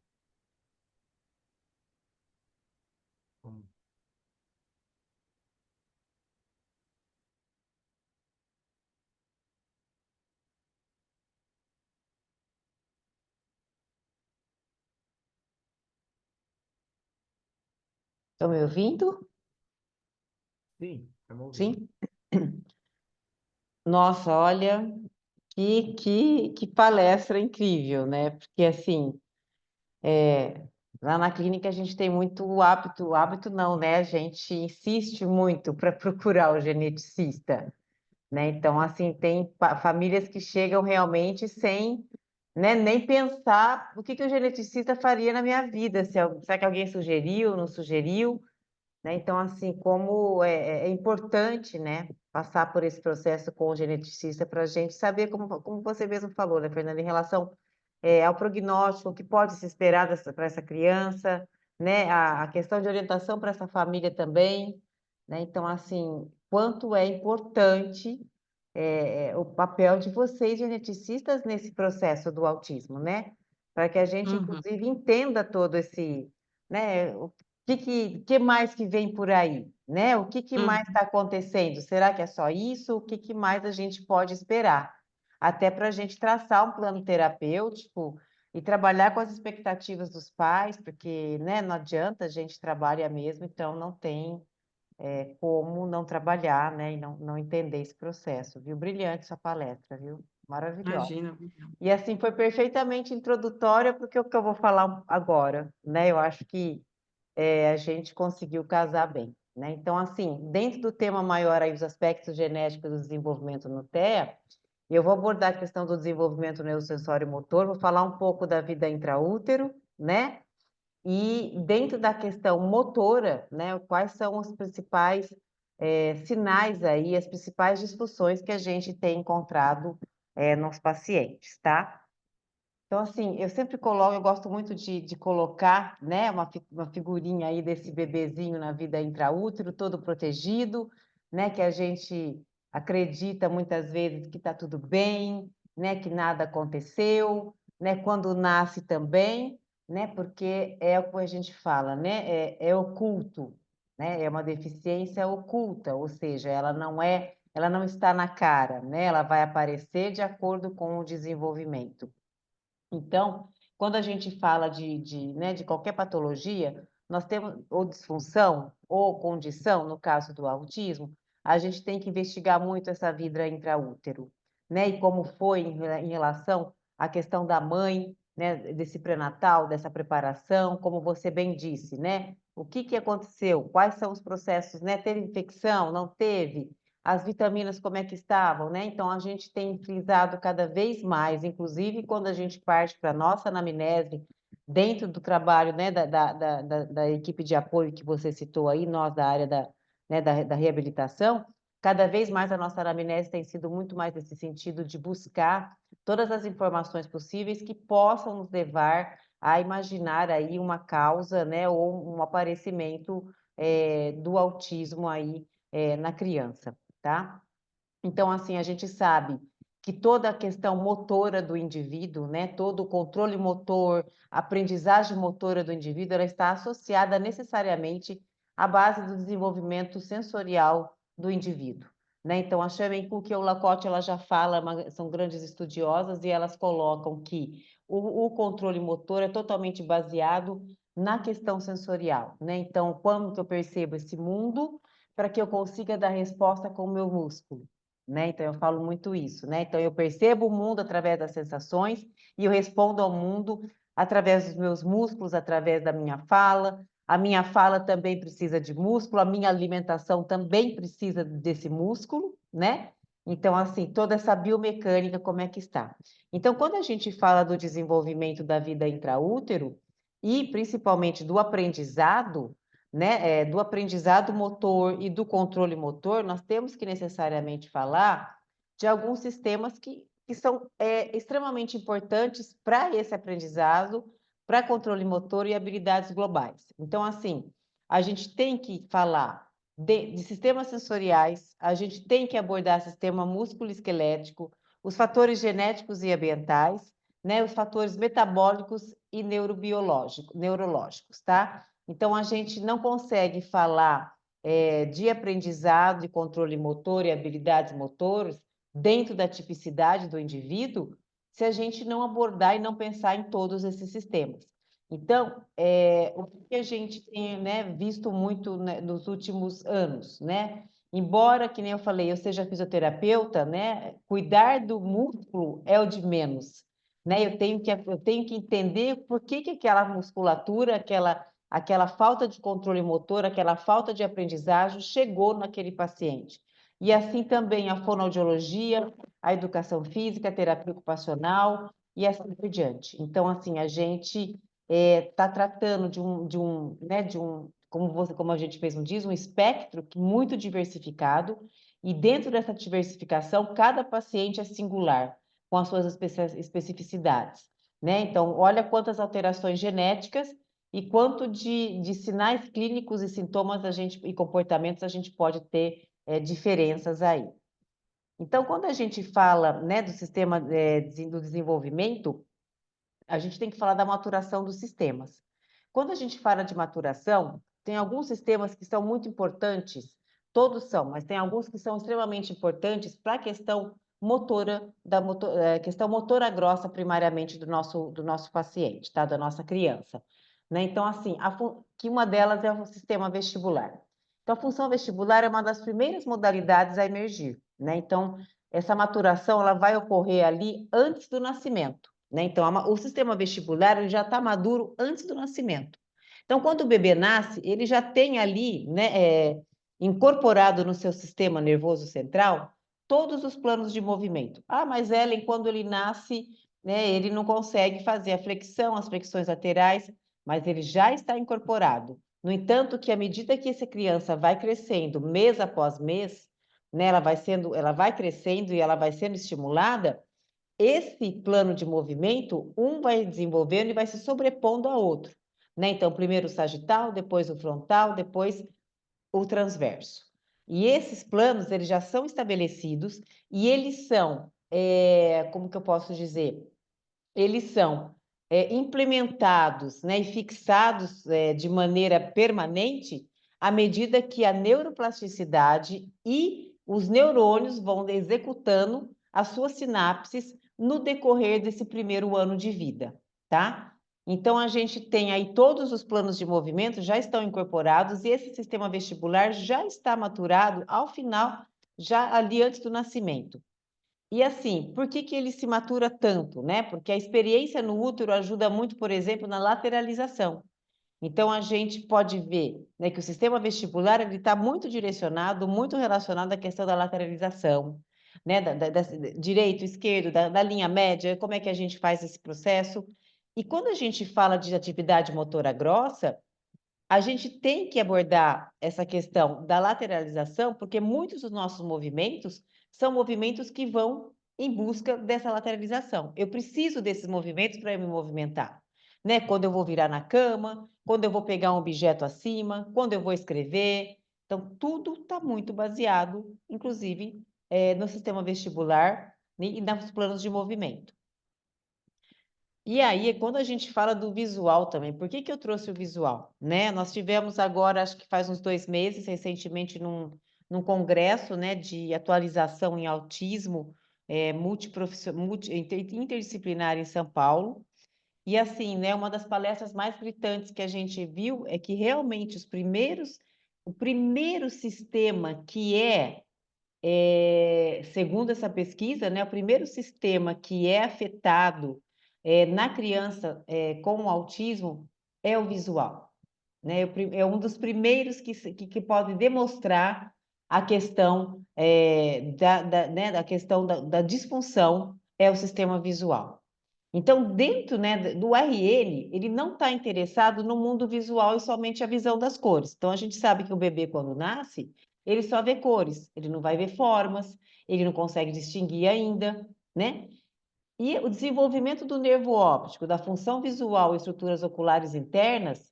[SPEAKER 1] Estão me ouvindo?
[SPEAKER 2] Sim, estamos ouvindo.
[SPEAKER 1] Sim? Nossa, olha, que palestra incrível, né? Porque, assim, lá na clínica a gente tem muito hábito não, né? A gente insiste muito para procurar o geneticista, né? Então, assim, tem famílias que chegam realmente sem, né, nem pensar o que o geneticista faria na minha vida, será que alguém sugeriu, não sugeriu, né? Então, assim, como é importante, né, passar por esse processo com o geneticista para a gente saber, como você mesmo falou, né, Fernanda, em relação ao prognóstico, o que pode se esperar para essa criança, né, a questão de orientação para essa família também, né? Então, assim, quanto é importante o papel de vocês, geneticistas, nesse processo do autismo, né? Para que a gente,
[SPEAKER 3] Uhum,
[SPEAKER 1] inclusive, entenda todo esse, né, que mais que vem por aí, né? O que mais
[SPEAKER 3] uhum,
[SPEAKER 1] está acontecendo? Será que é só isso? O que mais a gente pode esperar? Até para a gente traçar um plano terapêutico e trabalhar com as expectativas dos pais, porque, né, não adianta, a gente trabalha mesmo, então não tem como não trabalhar, né, e não entender esse processo, viu? Brilhante sua palestra, viu? Maravilhosa.
[SPEAKER 3] imagina.
[SPEAKER 1] E assim, foi perfeitamente introdutória porque o que eu vou falar agora, né? Eu acho que a gente conseguiu casar bem, né? Então, assim, dentro do tema maior aí, os aspectos genéticos do desenvolvimento no TEA, eu vou abordar a questão do desenvolvimento neurosensório motor, vou falar um pouco da vida intraútero, né? E dentro da questão motora, né, quais são os principais sinais aí, as principais disfunções que a gente tem encontrado nos pacientes, tá? Então, assim, eu sempre coloco, eu gosto muito de colocar, né, uma figurinha aí desse bebezinho na vida intraútero, todo protegido, né, que a gente acredita muitas vezes que está tudo bem, né, que nada aconteceu, né, quando nasce também, né, porque é o que a gente fala, né, é oculto, né, é uma deficiência oculta, ou seja, ela não está na cara, né, ela vai aparecer de acordo com o desenvolvimento. Então, quando a gente fala né, de qualquer patologia, nós temos, ou disfunção, ou condição, no caso do autismo, a gente tem que investigar muito essa vida intraútero, né? E como foi em relação à questão da mãe, né, desse pré-natal, dessa preparação, como você bem disse, né? O que aconteceu? Quais são os processos, né? Teve infecção? Não teve? As vitaminas como é que estavam, né? Então, a gente tem frisado cada vez mais, inclusive quando a gente parte para a nossa anamnese, dentro do trabalho, né, da equipe de apoio que você citou aí, nós da área né, da reabilitação, cada vez mais a nossa anamnese tem sido muito mais nesse sentido de buscar todas as informações possíveis que possam nos levar a imaginar aí uma causa, né, ou um aparecimento do autismo aí na criança, tá? Então, assim, a gente sabe que toda a questão motora do indivíduo, né, todo o controle motor, a aprendizagem motora do indivíduo, ela está associada necessariamente à base do desenvolvimento sensorial do indivíduo, né? Então, a Sharon Cook e o Lacotte, ela já fala, são grandes estudiosas e elas colocam que o controle motor é totalmente baseado na questão sensorial, né? Então, quando que eu percebo esse mundo para que eu consiga dar resposta com o meu músculo, né? Então, eu falo muito isso, né? Então, eu percebo o mundo através das sensações e eu respondo ao mundo através dos meus músculos, através da minha fala. A minha fala também precisa de músculo, a minha alimentação também precisa desse músculo, né? Então, assim, toda essa biomecânica, como é que está? Então, quando a gente fala do desenvolvimento da vida intraútero, e principalmente do aprendizado, né, do aprendizado motor e do controle motor, nós temos que necessariamente falar de alguns sistemas que são extremamente importantes para esse aprendizado, para controle motor e habilidades globais. Então, assim, a gente tem que falar de sistemas sensoriais, a gente tem que abordar sistema músculo-esquelético, os fatores genéticos e ambientais, né, os fatores metabólicos e neurológicos, tá? Então, a gente não consegue falar de aprendizado, de controle motor e habilidades motoras dentro da tipicidade do indivíduo se a gente não abordar e não pensar em todos esses sistemas. Então, o que a gente tem, né, visto muito, né, nos últimos anos, né? Embora, que nem eu falei, eu seja fisioterapeuta, né, cuidar do músculo é o de menos, né? Eu tenho que entender por que aquela musculatura, aquela falta de controle motor, aquela falta de aprendizagem chegou naquele paciente. E assim também a fonoaudiologia, a educação física, a terapia ocupacional e assim por diante. Então, assim, a gente está tratando como a gente mesmo diz, um espectro muito diversificado, e dentro dessa diversificação, cada paciente é singular, com as suas especificidades, né? Então, olha quantas alterações genéticas e quanto de sinais clínicos e sintomas e comportamentos a gente pode ter diferenças aí. Então, quando a gente fala, né, do sistema do desenvolvimento, a gente tem que falar da maturação dos sistemas. Quando a gente fala de maturação, tem alguns sistemas que são muito importantes, todos são, mas tem alguns que são extremamente importantes para a questão motora, questão motora grossa, primariamente, do nosso paciente, tá? Da nossa criança. Né? Então, assim, que uma delas é o sistema vestibular. Então, a função vestibular é uma das primeiras modalidades a emergir, né? Então, essa maturação ela vai ocorrer ali antes do nascimento, né? Então, o sistema vestibular ele já está maduro antes do nascimento. Então, quando o bebê nasce, ele já tem ali, né, incorporado no seu sistema nervoso central todos os planos de movimento. Ah, mas Ellen, quando ele nasce, né, ele não consegue fazer a flexão, as flexões laterais, mas ele já está incorporado. No entanto, que à medida que essa criança vai crescendo, mês após mês, né, ela vai crescendo e ela vai sendo estimulada, esse plano de movimento, um vai desenvolvendo e vai se sobrepondo ao outro, né? Então, primeiro o sagital, depois o frontal, depois o transverso. E esses planos, eles já são estabelecidos e eles são, como que eu posso dizer? Eles são implementados, né, e fixados de maneira permanente à medida que a neuroplasticidade e os neurônios vão executando as suas sinapses no decorrer desse primeiro ano de vida, tá? Então, a gente tem aí todos os planos de movimento já estão incorporados e esse sistema vestibular já está maturado ao final, já ali antes do nascimento. E assim, por que ele se matura tanto, né? Porque a experiência no útero ajuda muito, por exemplo, na lateralização. Então, a gente pode ver, né, que o sistema vestibular ele está muito direcionado, muito relacionado à questão da lateralização, né, direito, esquerdo, da linha média, como é que a gente faz esse processo. E quando a gente fala de atividade motora grossa, a gente tem que abordar essa questão da lateralização, porque muitos dos nossos movimentos são movimentos que vão em busca dessa lateralização. Eu preciso desses movimentos para me movimentar, né? Quando eu vou virar na cama, quando eu vou pegar um objeto acima, quando eu vou escrever. Então, tudo está muito baseado, inclusive, no sistema vestibular e nos planos de movimento. E aí, quando a gente fala do visual também, por que eu trouxe o visual? Né? Nós tivemos agora, acho que faz uns 2 meses, recentemente, num congresso, né, de atualização em autismo interdisciplinar em São Paulo, E assim, né, uma das palestras mais gritantes que a gente viu é que realmente o primeiro sistema que segundo essa pesquisa, né, o primeiro sistema que é afetado na criança com autismo é o visual, né? É um dos primeiros que pode demonstrar a questão né, da questão da disfunção é o sistema visual. Então, dentro, né, do RN, ele não está interessado no mundo visual e somente a visão das cores. Então, a gente sabe que o bebê, quando nasce, ele só vê cores, ele não vai ver formas, ele não consegue distinguir ainda, né? E o desenvolvimento do nervo óptico, da função visual e estruturas oculares internas,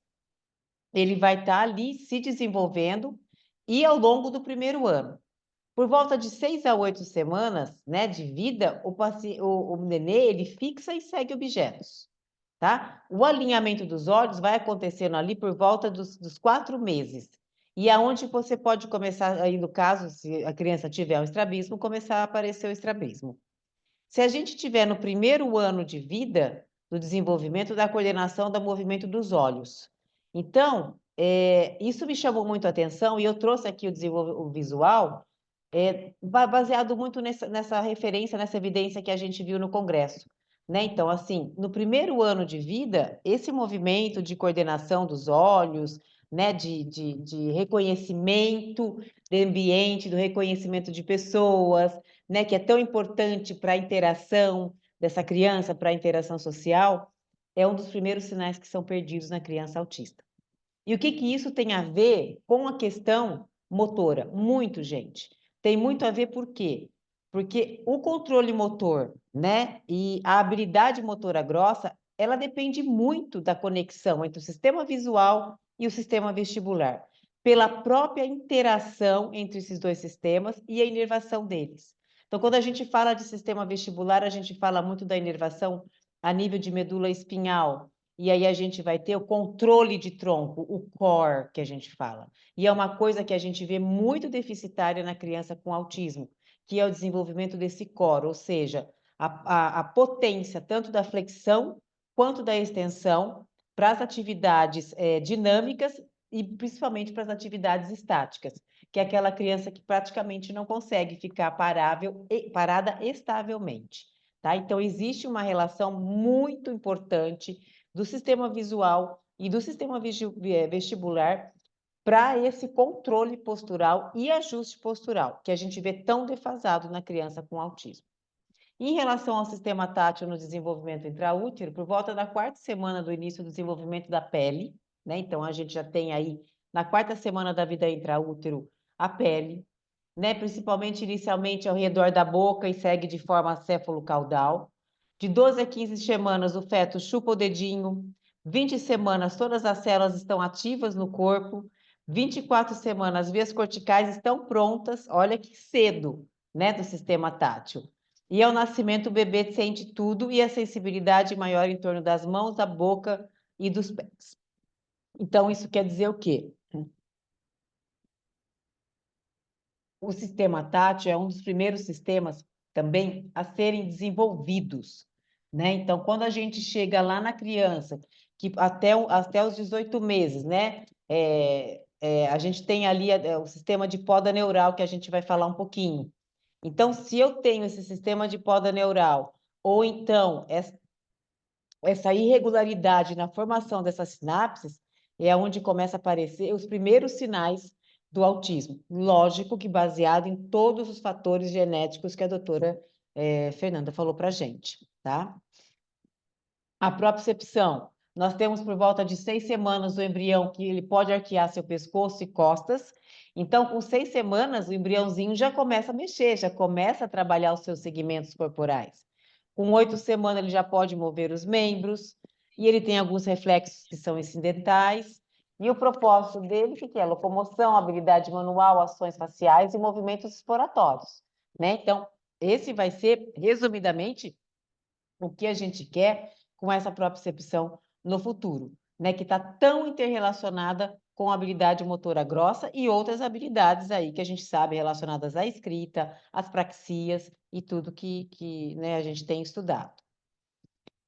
[SPEAKER 1] ele vai estar ali se desenvolvendo e ao longo do primeiro ano. Por volta de 6 a 8 semanas, né, de vida, o nenê, ele fixa e segue objetos, tá? O alinhamento dos olhos vai acontecendo ali por volta dos 4 meses. E aonde você pode começar, aí no caso, se a criança tiver um estrabismo, começar a aparecer o estrabismo. Se a gente tiver no primeiro ano de vida, do desenvolvimento da coordenação do movimento dos olhos. Então, isso me chamou muito a atenção e eu trouxe aqui o visual, baseado muito nessa referência, nessa evidência que a gente viu no Congresso. Né? Então, assim, no primeiro ano de vida, esse movimento de coordenação dos olhos, né, de reconhecimento do ambiente, do reconhecimento de pessoas, né, que é tão importante para a interação dessa criança, para a interação social, é um dos primeiros sinais que são perdidos na criança autista. E o que isso tem a ver com a questão motora? Muito, gente. Tem muito a ver por quê? Porque o controle motor, né, e a habilidade motora grossa, ela depende muito da conexão entre o sistema visual e o sistema vestibular, pela própria interação entre esses dois sistemas e a inervação deles. Então, quando a gente fala de sistema vestibular, a gente fala muito da inervação a nível de medula espinhal, e aí a gente vai ter o controle de tronco, o core, que a gente fala. E é uma coisa que a gente vê muito deficitária na criança com autismo, que é o desenvolvimento desse core, ou seja, a potência tanto da flexão quanto da extensão para as atividades dinâmicas e principalmente para as atividades estáticas, que é aquela criança que praticamente não consegue ficar parada estavelmente. Tá? Então, existe uma relação muito importante do sistema visual e do sistema vestibular para esse controle postural e ajuste postural, que a gente vê tão defasado na criança com autismo. Em relação ao sistema tátil no desenvolvimento intraútero, por volta da 4ª semana do início do desenvolvimento da pele, né? Então, a gente já tem aí, na 4ª semana da vida intraútero, a pele, né? Principalmente inicialmente ao redor da boca e segue de forma céfalo-caudal. De 12 a 15 semanas, o feto chupa o dedinho. 20 semanas, todas as células estão ativas no corpo. 24 semanas, as vias corticais estão prontas. Olha que cedo, né, do sistema tátil. E ao nascimento, o bebê sente tudo e a sensibilidade maior em torno das mãos, da boca e dos pés. Então, isso quer dizer o quê? O sistema tátil é um dos primeiros sistemas também a serem desenvolvidos, né? Então, quando a gente chega lá na criança, que até os 18 meses, né? A gente tem ali o sistema de poda neural, que a gente vai falar um pouquinho. Então, se eu tenho esse sistema de poda neural, ou então essa irregularidade na formação dessas sinapses, é onde começa a aparecer os primeiros sinais do autismo. Lógico que baseado em todos os fatores genéticos que a doutora Fernanda falou para a gente, tá? A propriocepção. Nós temos por volta de 6 semanas o embrião que ele pode arquear seu pescoço e costas. Então, com 6 semanas, o embriãozinho já começa a mexer, já começa a trabalhar os seus segmentos corporais. Com 8 semanas, ele já pode mover os membros, e ele tem alguns reflexos que são incidentais. E o propósito dele, o que é? Locomoção, habilidade manual, ações faciais e movimentos exploratórios, né? Então, esse vai ser, resumidamente, o que a gente quer com essa propriocepção no futuro, né? Que está tão interrelacionada com a habilidade motora grossa e outras habilidades aí que a gente sabe relacionadas à escrita, às praxias e tudo que né, a gente tem estudado.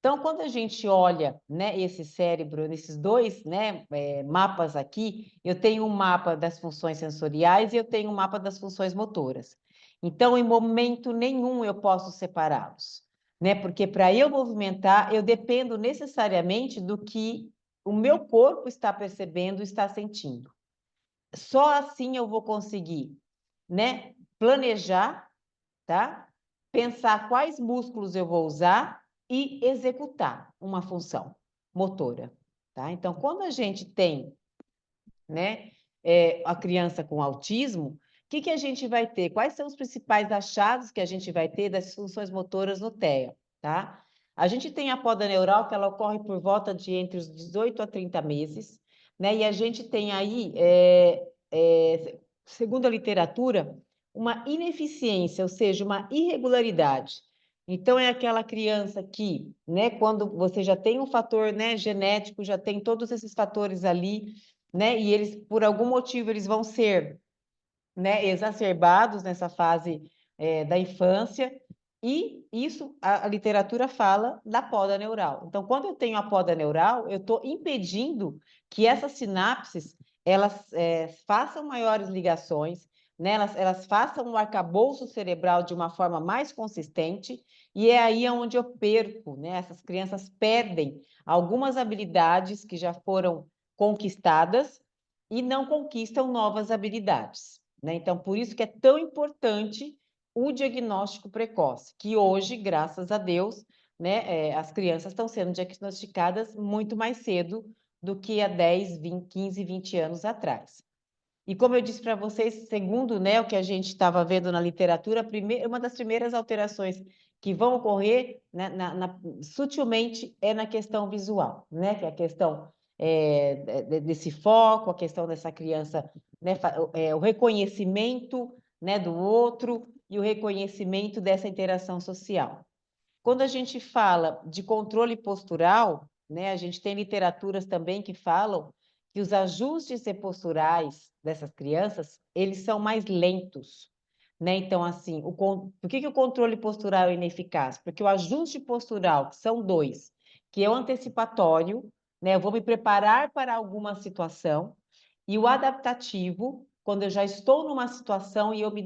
[SPEAKER 1] Então, quando a gente olha, né, esse cérebro, nesses dois, né, mapas aqui, eu tenho um mapa das funções sensoriais e eu tenho um mapa das funções motoras. Então, em momento nenhum eu posso separá-los, né? Porque para eu movimentar, eu dependo necessariamente do que o meu corpo está percebendo, está sentindo. Só assim eu vou conseguir, né, planejar, tá? Pensar quais músculos eu vou usar e executar uma função motora, tá? Então, quando a gente tem, né, a criança com autismo, o que que a gente vai ter? Quais são os principais achados que a gente vai ter das funções motoras no TEA, tá? A gente tem a poda neural, que ela ocorre por volta de entre os 18 a 30 meses, né? E a gente tem aí, segundo a literatura, uma ineficiência, ou seja, uma irregularidade. Então, é aquela criança que, né, quando você já tem um fator, né, genético, já tem todos esses fatores ali, né, e eles, por algum motivo, eles vão ser, né, exacerbados nessa fase da infância, e isso a literatura fala da poda neural. Então, quando eu tenho a poda neural, eu estou impedindo que essas sinapses elas façam maiores ligações, né, elas façam um arcabouço cerebral de uma forma mais consistente, e é aí onde eu perco, né? Essas crianças perdem algumas habilidades que já foram conquistadas e não conquistam novas habilidades, né? Então, por isso que é tão importante o diagnóstico precoce, que hoje, graças a Deus, né, as crianças estão sendo diagnosticadas muito mais cedo do que há 10, 20, 15, 20 anos atrás. E como eu disse para vocês, segundo, né, o que a gente estava vendo na literatura, uma das primeiras alterações que vão ocorrer, né, sutilmente é na questão visual, né, que é a questão desse foco, a questão dessa criança, né, o reconhecimento, né, do outro e o reconhecimento dessa interação social. Quando a gente fala de controle postural, né, a gente tem literaturas também que falam que os ajustes posturais dessas crianças, eles são mais lentos, né? Então, assim, por que o controle postural é ineficaz? Porque o ajuste postural, que são dois, que é o antecipatório, né? Eu vou me preparar para alguma situação, e o adaptativo, quando eu já estou numa situação e eu me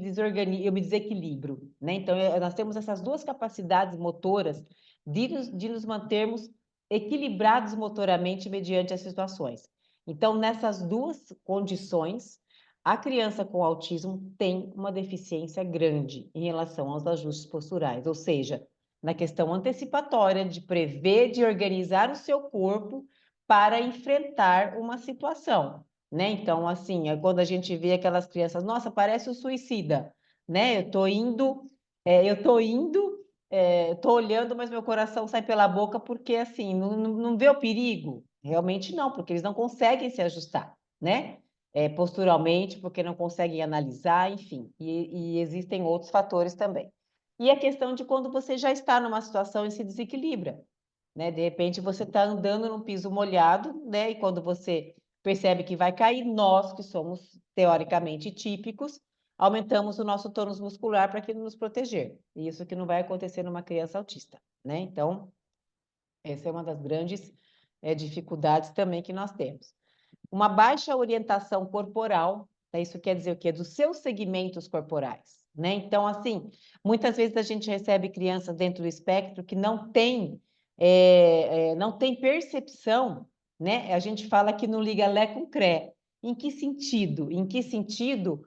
[SPEAKER 1] desequilibro, né? Então, nós temos essas duas capacidades motoras de nos mantermos equilibrados motoramente mediante as situações. Então, nessas duas condições, a criança com autismo tem uma deficiência grande em relação aos ajustes posturais, ou seja, na questão antecipatória de prever, de organizar o seu corpo para enfrentar uma situação, né? Então, assim, é quando a gente vê aquelas crianças, nossa, parece um suicida, né? Tô olhando, mas meu coração sai pela boca porque, assim, não vê o perigo? Realmente não, porque eles não conseguem se ajustar, né? Posturalmente, porque não conseguem analisar, enfim, e existem outros fatores também. E a questão de quando você já está numa situação e se desequilibra, né? De repente você está andando num piso molhado, né? E quando você percebe que vai cair, nós que somos teoricamente típicos, aumentamos o nosso tônus muscular para nos proteger. E isso que não vai acontecer numa criança autista, né? Então, essa é uma das grandes dificuldades também que nós temos. Uma baixa orientação corporal, né? Isso quer dizer o quê? Dos seus segmentos corporais, né? Então, assim, muitas vezes a gente recebe crianças dentro do espectro que não tem percepção, né? A gente fala que não liga Lé com Cré. Em que sentido? Em que sentido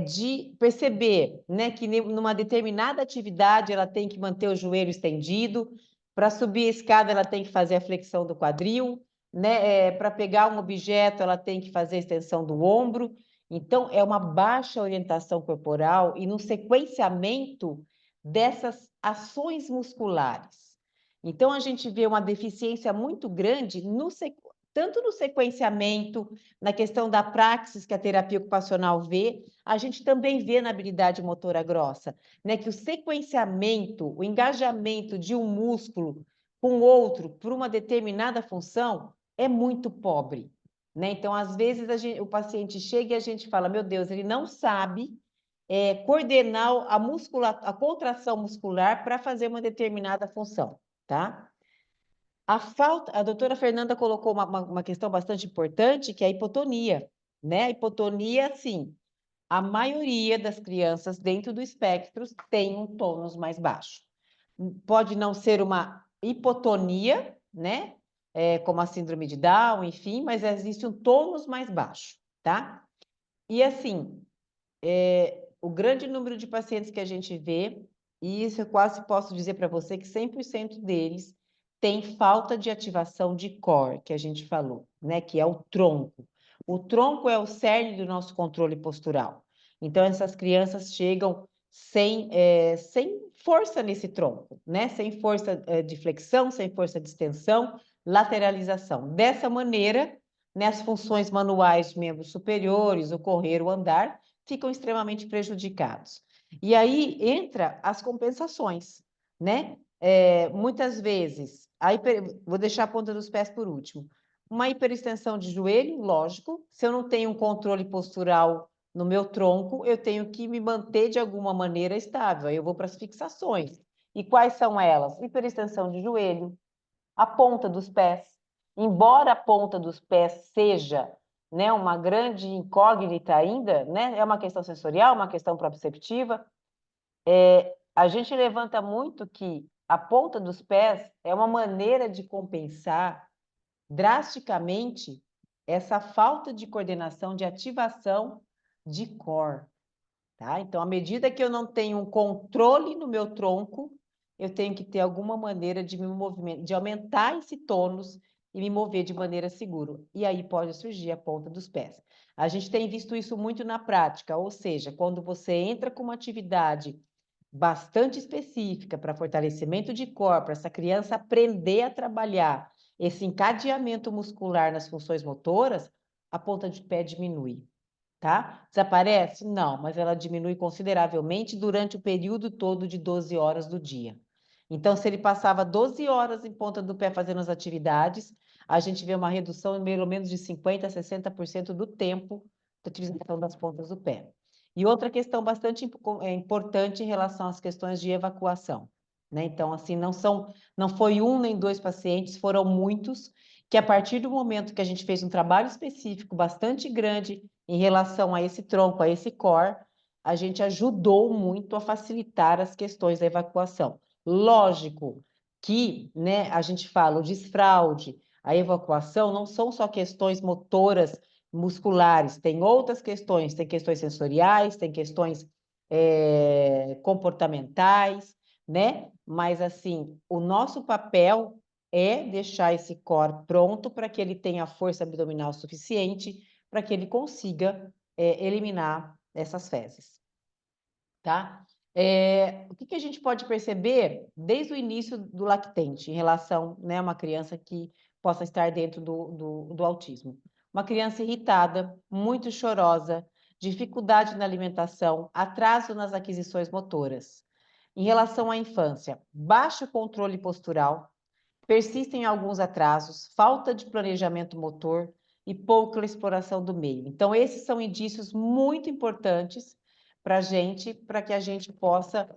[SPEAKER 1] de perceber, né, que numa determinada atividade ela tem que manter o joelho estendido, para subir a escada ela tem que fazer a flexão do quadril, né? Para pegar um objeto ela tem que fazer a extensão do ombro. Então, é uma baixa orientação corporal e no sequenciamento dessas ações musculares. Então, a gente vê uma deficiência muito grande tanto no sequenciamento, na questão da praxis que a terapia ocupacional vê, a gente também vê na habilidade motora grossa, né? Que o sequenciamento, o engajamento de um músculo com outro por uma determinada função é muito pobre, né? Então, às vezes, o paciente chega e a gente fala, meu Deus, ele não sabe coordenar a contração muscular para fazer uma determinada função, tá? A doutora Fernanda colocou uma questão bastante importante, que é a hipotonia, né? A hipotonia, sim, a maioria das crianças dentro do espectro tem um tônus mais baixo. Pode não ser uma hipotonia, né? Como a síndrome de Down, enfim, mas existe um tônus mais baixo, tá? E assim, o grande número de pacientes que a gente vê, e isso eu quase posso dizer para você que 100% deles tem falta de ativação de core, que a gente falou, né? Que é o tronco. O tronco é o cerne do nosso controle postural. Então, essas crianças chegam sem força nesse tronco, né? Sem força de flexão, sem força de extensão, lateralização. Dessa maneira, né, as funções manuais de membros superiores, o correr, o andar, ficam extremamente prejudicados. E aí entra as compensações, né? Muitas vezes, vou deixar a ponta dos pés por último. Uma hiperextensão de joelho, lógico. Se eu não tenho um controle postural no meu tronco, eu tenho que me manter de alguma maneira estável. Aí eu vou para as fixações. E quais são elas? Hiperextensão de joelho, a ponta dos pés. Embora a ponta dos pés seja, né, uma grande incógnita ainda, né, é uma questão sensorial, uma questão proprioceptiva, a gente levanta muito que a ponta dos pés é uma maneira de compensar drasticamente essa falta de coordenação, de ativação de core. Tá? Então, à medida que eu não tenho um controle no meu tronco, eu tenho que ter alguma maneira de me movimentar, de aumentar esse tônus e me mover de maneira segura. E aí pode surgir a ponta dos pés. A gente tem visto isso muito na prática, ou seja, quando você entra com uma atividade bastante específica para fortalecimento de corpo, essa criança aprender a trabalhar esse encadeamento muscular nas funções motoras, a ponta de pé diminui. Tá? Desaparece? Não, mas ela diminui consideravelmente durante o período todo de 12 horas do dia. Então, se ele passava 12 horas em ponta do pé fazendo as atividades, a gente vê uma redução em pelo menos de 50% a 60% do tempo da utilização das pontas do pé. E outra questão bastante importante em relação às questões de evacuação, né? Então, assim, não foi um nem dois pacientes, foram muitos, que a partir do momento que a gente fez um trabalho específico bastante grande em relação a esse tronco, a esse core, a gente ajudou muito a facilitar as questões da evacuação. Lógico que, né, a gente fala o desfraude, a evacuação não são só questões motoras, musculares, tem outras questões, tem questões sensoriais, tem questões comportamentais, né? Mas, assim, o nosso papel é deixar esse core pronto para que ele tenha força abdominal suficiente para que ele consiga eliminar essas fezes, tá? O que a gente pode perceber desde o início do lactente em relação, né, a uma criança que possa estar dentro do autismo? Uma criança irritada, muito chorosa, dificuldade na alimentação, atraso nas aquisições motoras. Em relação à infância, baixo controle postural, persistem alguns atrasos, falta de planejamento motor e pouca exploração do meio. Então, esses são indícios muito importantes para que a gente possa,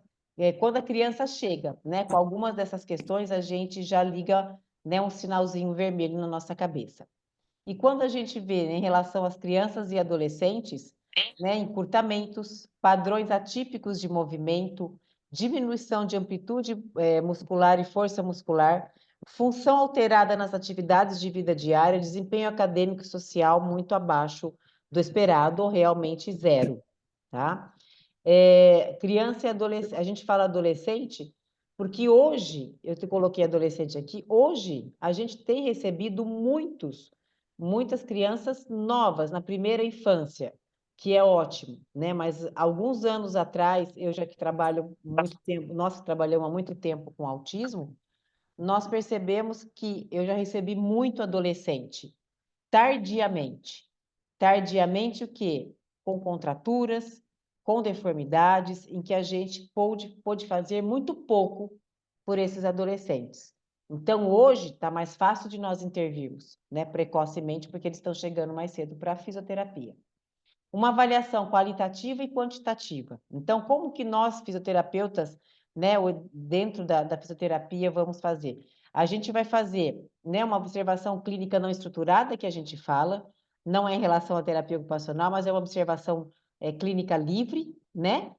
[SPEAKER 1] quando a criança chega, né, com algumas dessas questões, a gente já liga, né, um sinalzinho vermelho na nossa cabeça. E quando a gente vê, né, em relação às crianças e adolescentes, né, encurtamentos, padrões atípicos de movimento, diminuição de amplitude muscular e força muscular, função alterada nas atividades de vida diária, desempenho acadêmico e social muito abaixo do esperado ou realmente zero, tá? Criança e adolescente, a gente fala adolescente, porque hoje, eu te coloquei adolescente aqui, hoje a gente tem recebido muitas crianças novas na primeira infância, que é ótimo, né? Mas alguns anos atrás, eu já que trabalho muito tempo, nós trabalhamos há muito tempo com autismo, nós percebemos que eu já recebi muito adolescente, tardiamente. Tardiamente o quê? Com contraturas, com deformidades, em que a gente pôde fazer muito pouco por esses adolescentes. Então, hoje, está mais fácil de nós intervirmos, né, precocemente, porque eles estão chegando mais cedo para a fisioterapia. Uma avaliação qualitativa e quantitativa. Então, como que nós, fisioterapeutas, né, dentro da fisioterapia, vamos fazer? A gente vai fazer, né, uma observação clínica não estruturada, que a gente fala, não é em relação à terapia ocupacional, mas é uma observação clínica livre, né?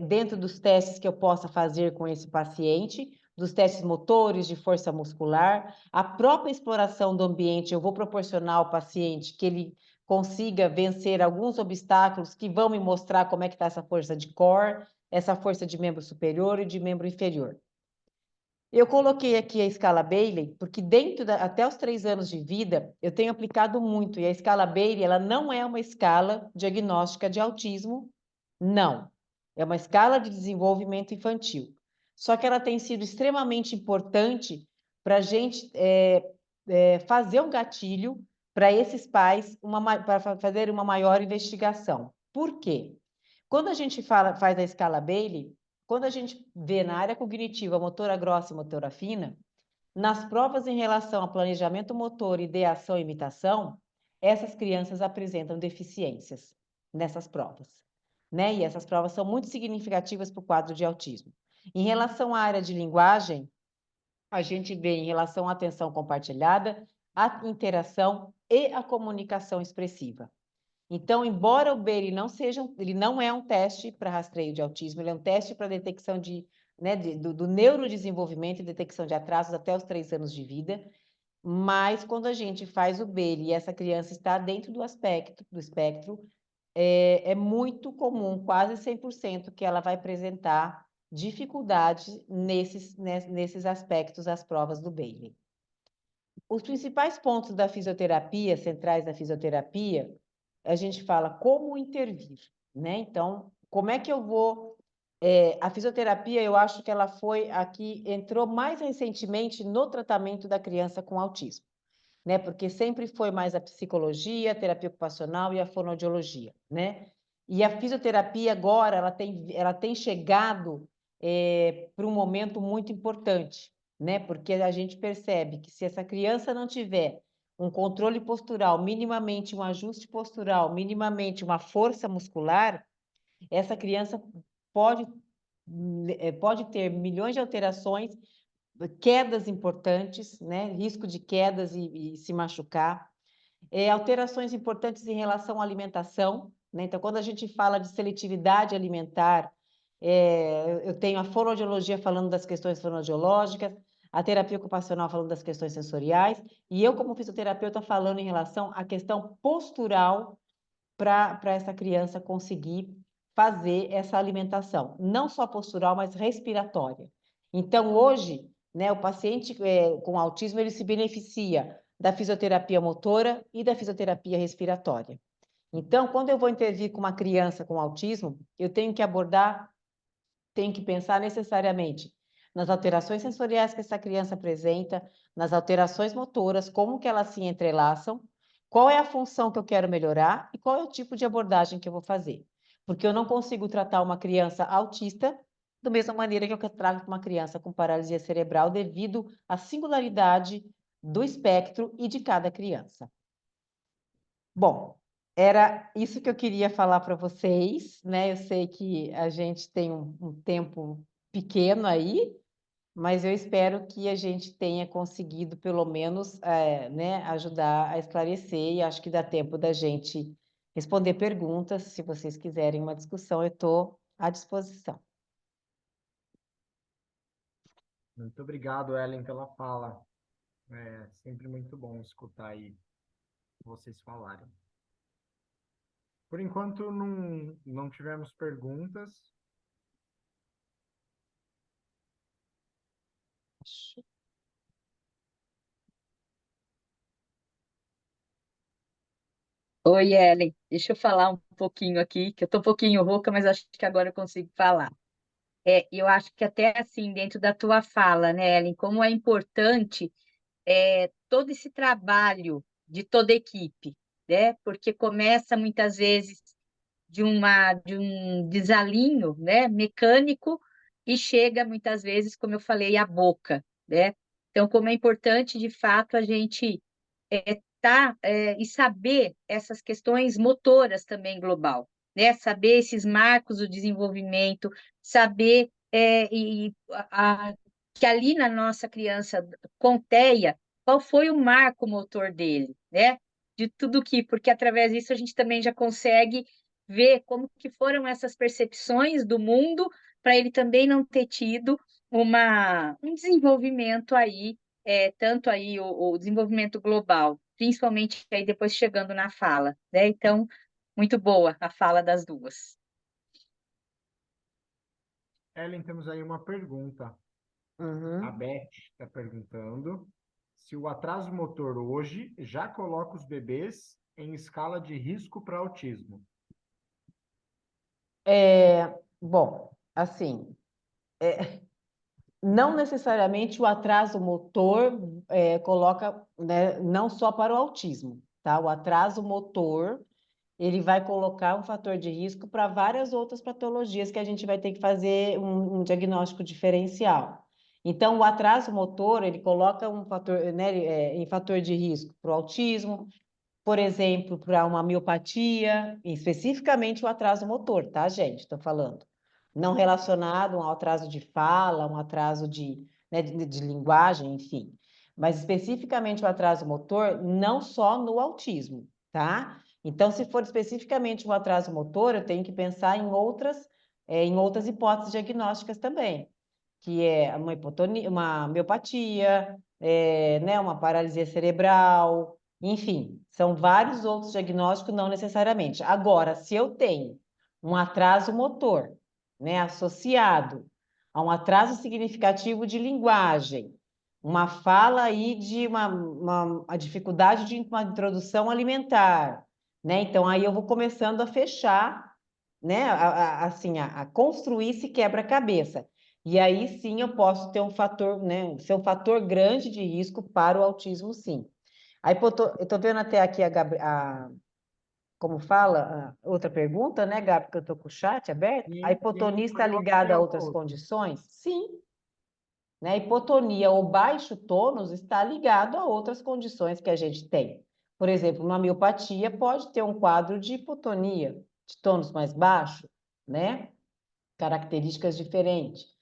[SPEAKER 1] Dentro dos testes que eu possa fazer com esse paciente, dos testes motores, de força muscular, a própria exploração do ambiente, eu vou proporcionar ao paciente que ele consiga vencer alguns obstáculos que vão me mostrar como é que está essa força de core, essa força de membro superior e de membro inferior. Eu coloquei aqui a escala Bailey, porque até os 3 anos de vida, eu tenho aplicado muito, e a escala Bailey, ela não é uma escala diagnóstica de autismo, não. É uma escala de desenvolvimento infantil. Só que ela tem sido extremamente importante para a gente fazer um gatilho para esses pais, para fazer uma maior investigação. Por quê? Quando a gente faz a escala Bailey, quando a gente vê na área cognitiva motora grossa e motora fina, nas provas em relação a planejamento motor, ideação e imitação, essas crianças apresentam deficiências nessas provas, né? E essas provas são muito significativas para o quadro de autismo. Em relação à área de linguagem, a gente vê em relação à atenção compartilhada, a interação e a comunicação expressiva. Então, embora o Bailey ele não é um teste para rastreio de autismo, ele é um teste para detecção do neurodesenvolvimento e detecção de atrasos até os 3 anos de vida, mas quando a gente faz o Bailey e essa criança está dentro do espectro, é muito comum, quase 100%, que ela vai apresentar dificuldades nesses aspectos das provas do Bailey. Os principais pontos da fisioterapia, centrais da fisioterapia, a gente fala como intervir, né? Então, como é que eu vou... a fisioterapia, eu acho que ela foi aqui, entrou mais recentemente no tratamento da criança com autismo, né? Porque sempre foi mais a psicologia, a terapia ocupacional e a fonoaudiologia, né? E a fisioterapia agora, ela tem chegado para um momento muito importante, né? Porque a gente percebe que se essa criança não tiver um controle postural, minimamente um ajuste postural, minimamente uma força muscular, essa criança pode, pode ter milhões de alterações, quedas importantes, né? Risco de quedas e se machucar, alterações importantes em relação à alimentação, né? Então, quando a gente fala de seletividade alimentar, eu tenho a fonoaudiologia falando das questões fonoaudiológicas, a terapia ocupacional falando das questões sensoriais, e eu, como fisioterapeuta, falando em relação à questão postural para essa criança conseguir fazer essa alimentação, não só postural, mas respiratória. Então, hoje, né, o paciente com autismo, ele se beneficia da fisioterapia motora e da fisioterapia respiratória. Então, quando eu vou intervir com uma criança com autismo, eu tenho que pensar necessariamente nas alterações sensoriais que essa criança apresenta, nas alterações motoras, como que elas se entrelaçam, qual é a função que eu quero melhorar e qual é o tipo de abordagem que eu vou fazer. Porque eu não consigo tratar uma criança autista da mesma maneira que eu trato uma criança com paralisia cerebral devido à singularidade do espectro e de cada criança. Bom, era isso que eu queria falar para vocês, né? Eu sei que a gente tem um tempo pequeno aí, mas eu espero que a gente tenha conseguido, pelo menos, né, ajudar a esclarecer, e acho que dá tempo da gente responder perguntas. Se vocês quiserem uma discussão, eu estou à disposição.
[SPEAKER 2] Muito obrigado, Ellen, pela fala. É sempre muito bom escutar aí vocês falarem. Por enquanto, não tivemos perguntas.
[SPEAKER 4] Oi, Ellen. Deixa eu falar um pouquinho aqui, que eu estou um pouquinho rouca, mas acho que agora eu consigo falar. Eu acho que até assim, dentro da tua fala, né, Ellen, como é importante todo esse trabalho de toda a equipe, né? Porque começa muitas vezes de um desalinho, né, mecânico e chega muitas vezes, como eu falei, à boca, né? Então, como é importante, de fato, a gente e saber essas questões motoras também global, né? Saber esses marcos do desenvolvimento, saber que ali na nossa criança com TEA, qual foi o marco motor dele, né? De tudo que, porque através disso a gente também já consegue ver como que foram essas percepções do mundo para ele também não ter tido um desenvolvimento aí, tanto aí o desenvolvimento global, principalmente aí depois chegando na fala, né? Então, muito boa a fala das duas.
[SPEAKER 2] Ellen, temos aí uma pergunta. A
[SPEAKER 1] Uhum.
[SPEAKER 2] Beth está perguntando se o atraso motor hoje já coloca os bebês em escala de risco para autismo.
[SPEAKER 1] Bom, assim, não necessariamente o atraso motor coloca, né, não só para o autismo, tá? O atraso motor, ele vai colocar um fator de risco para várias outras patologias que a gente vai ter que fazer um diagnóstico diferencial. Então, o atraso motor, ele coloca um fator, né, em fator de risco para o autismo, por exemplo, para uma miopatia, especificamente o atraso motor, tá, gente? Estou falando. Não relacionado a um atraso de fala, um atraso né, de linguagem, enfim. Mas especificamente o atraso motor, não só no autismo, tá? Então, se for especificamente um atraso motor, eu tenho que pensar em outras hipóteses diagnósticas também, que é uma hipotonia, uma miopatia, né, uma paralisia cerebral, enfim, são vários outros diagnósticos, não necessariamente. Agora, se eu tenho um atraso motor, né, associado a um atraso significativo de linguagem, uma fala aí de a dificuldade de uma introdução alimentar, né? Então, aí eu vou começando a fechar, né, assim, a construir esse quebra-cabeça. E aí sim eu posso ter um fator, né, ser um fator grande de risco para o autismo, sim. Eu tô vendo até aqui como fala, outra pergunta, né, Gabi, que eu tô com o chat aberto. A
[SPEAKER 2] E
[SPEAKER 1] hipotonia está
[SPEAKER 2] pode
[SPEAKER 1] ligada a
[SPEAKER 2] auxiliar uma
[SPEAKER 1] outras
[SPEAKER 2] outra.
[SPEAKER 1] condições? Sim, né? Hipotonia ou baixo tônus está ligado a outras condições que a gente tem. Por exemplo, uma miopatia pode ter um quadro de hipotonia, de tônus mais baixo, né? Características diferentes.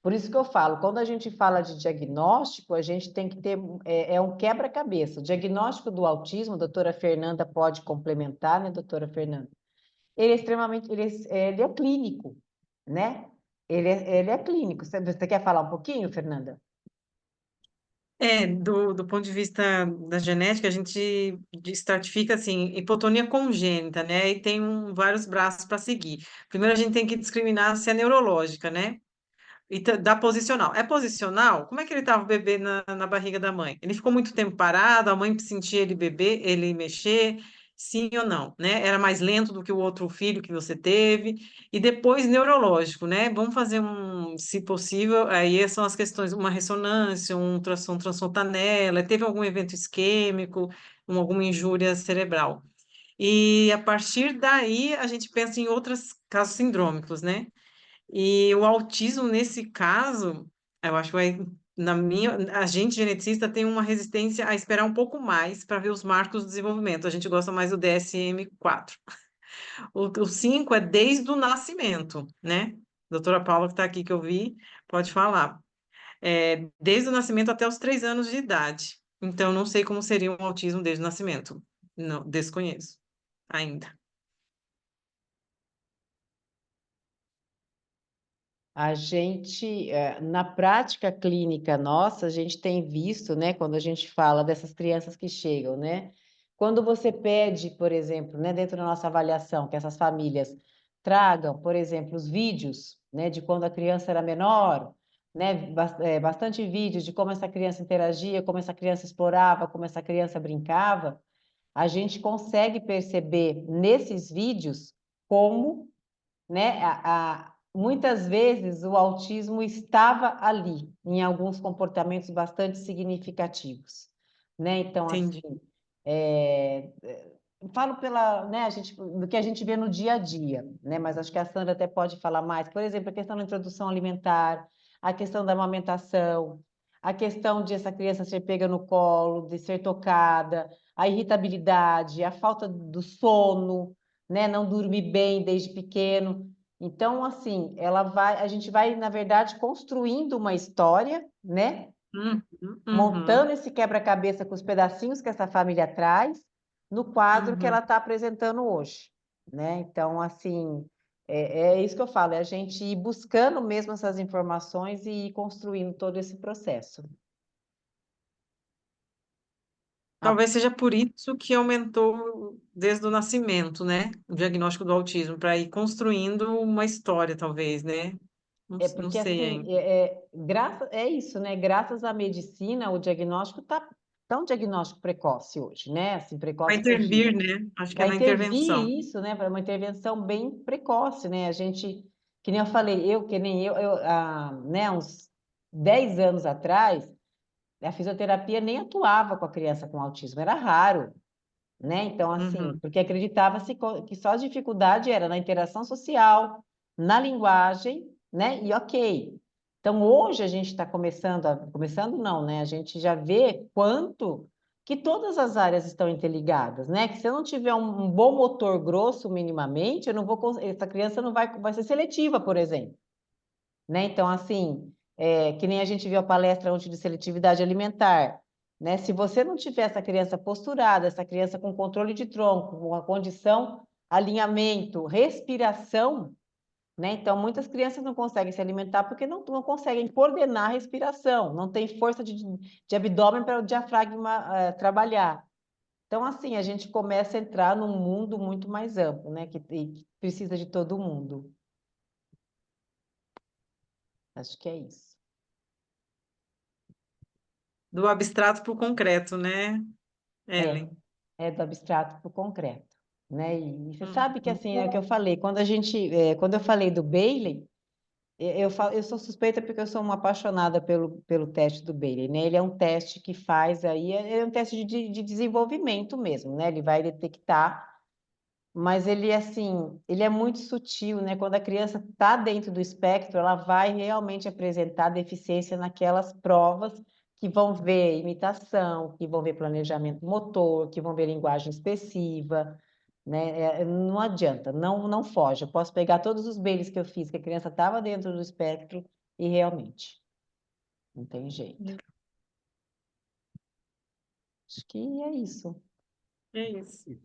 [SPEAKER 1] Por isso que eu falo, quando a gente fala de diagnóstico, a gente tem que ter, um quebra-cabeça. O diagnóstico do autismo, a doutora Fernanda pode complementar, né, doutora Fernanda? Ele é extremamente, ele é clínico, né? Ele é clínico. Você quer falar um pouquinho, Fernanda?
[SPEAKER 3] Do ponto de vista da genética, a gente estratifica assim, hipotonia congênita, né? E tem vários braços para seguir. Primeiro, a gente tem que discriminar se é neurológica, né? E da posicional. É posicional? Como é que ele estava o bebê na barriga da mãe? Ele ficou muito tempo parado, a mãe sentia ele beber, ele mexer, sim ou não, né? Era mais lento do que o outro filho que você teve. E depois neurológico, né? Vamos fazer se possível, aí são as questões, uma ressonância, um ultrassom transfontanela, teve algum evento isquêmico, alguma injúria cerebral. E a partir daí a gente pensa em outros casos sindrômicos, né? E o autismo, nesse caso, eu acho que a gente geneticista tem uma resistência a esperar um pouco mais para ver os marcos do desenvolvimento. A gente gosta mais do DSM-4. O 5 é desde o nascimento, né? Doutora Paula, que está aqui, que eu vi, pode falar. Desde o nascimento até os 3 anos de idade. Então, não sei como seria um autismo desde o nascimento. Não, desconheço ainda.
[SPEAKER 1] A gente, na prática clínica nossa, a gente tem visto, né, quando a gente fala dessas crianças que chegam, né? Quando você pede, por exemplo, né, dentro da nossa avaliação, que essas famílias tragam, por exemplo, os vídeos, né, de quando a criança era menor, né, bastante vídeos de como essa criança interagia, como essa criança explorava, como essa criança brincava, a gente consegue perceber nesses vídeos como, né, muitas vezes o autismo estava ali, em alguns comportamentos bastante significativos, né? Então,
[SPEAKER 3] Entendi.
[SPEAKER 1] assim, falo né, do que a gente vê no dia a dia, né? Mas acho que a Sandra até pode falar mais. Por exemplo, a questão da introdução alimentar, a questão da amamentação, a questão de essa criança ser pega no colo, de ser tocada, a irritabilidade, a falta do sono, né? Não dormir bem desde pequeno. Então, assim, a gente vai, na verdade, construindo uma história, né?
[SPEAKER 3] Uhum,
[SPEAKER 1] Montando
[SPEAKER 3] uhum,
[SPEAKER 1] esse quebra-cabeça com os pedacinhos que essa família traz no quadro que ela
[SPEAKER 3] uhum.
[SPEAKER 1] está apresentando hoje, né? Então, assim, é isso que eu falo, é a gente ir buscando mesmo essas informações e ir construindo todo esse processo. A-
[SPEAKER 3] Talvez seja por isso que aumentou desde o nascimento, né? O diagnóstico do autismo, para ir construindo uma história, talvez, né? Não,
[SPEAKER 1] É
[SPEAKER 3] não
[SPEAKER 1] porque,
[SPEAKER 3] sei
[SPEAKER 1] assim,
[SPEAKER 3] ainda.
[SPEAKER 1] é isso, né? Graças à medicina, o diagnóstico está tão diagnóstico precoce hoje, né? Assim,
[SPEAKER 3] Para
[SPEAKER 1] precoce que eu
[SPEAKER 3] intervir,
[SPEAKER 1] digo.
[SPEAKER 3] né? Acho que é
[SPEAKER 1] Para
[SPEAKER 3] na intervenção.
[SPEAKER 1] intervir isso, né, para uma intervenção bem precoce, né? A gente, que nem eu falei, que nem né, uns 10 anos atrás, a fisioterapia nem atuava com a criança com autismo, era raro, né? Então, assim,
[SPEAKER 3] Uhum.
[SPEAKER 1] porque acreditava-se que só a dificuldade era na interação social, na linguagem, né? E ok. Então, hoje a gente está começando não, né? A gente já vê quanto que todas as áreas estão interligadas, né? Que se eu não tiver um bom motor grosso minimamente, eu não vou, essa criança não vai ser seletiva, por exemplo, né? Então, assim, que nem a gente viu a palestra ontem de seletividade alimentar, né? Se você não tiver essa criança posturada, essa criança com controle de tronco, com a condição, alinhamento, respiração, né? Então, muitas crianças não conseguem se alimentar porque não conseguem coordenar a respiração, não tem força de abdômen para o diafragma trabalhar. Então, assim, a gente começa a entrar num mundo muito mais amplo, né? Que precisa de todo mundo. Acho que é isso.
[SPEAKER 3] Do abstrato para o concreto, né,
[SPEAKER 1] É,
[SPEAKER 3] Ellen?
[SPEAKER 1] é do abstrato para o concreto, né? E você sabe que
[SPEAKER 3] Uhum.
[SPEAKER 1] assim é o que eu falei. Quando eu falei do Bailey, eu sou suspeita porque eu sou uma apaixonada pelo teste do Bailey, né? Ele é um teste que faz aí, é um teste de desenvolvimento mesmo, né? Ele vai detectar, mas ele assim, ele é muito sutil, né? Quando a criança está dentro do espectro, ela vai realmente apresentar deficiência naquelas provas que vão ver imitação, que vão ver planejamento motor, que vão ver linguagem expressiva, né? Não adianta, não foge. Eu posso pegar todos os Baileys que eu fiz, que a criança estava dentro do espectro e realmente não tem jeito. Acho que é isso.
[SPEAKER 3] É isso.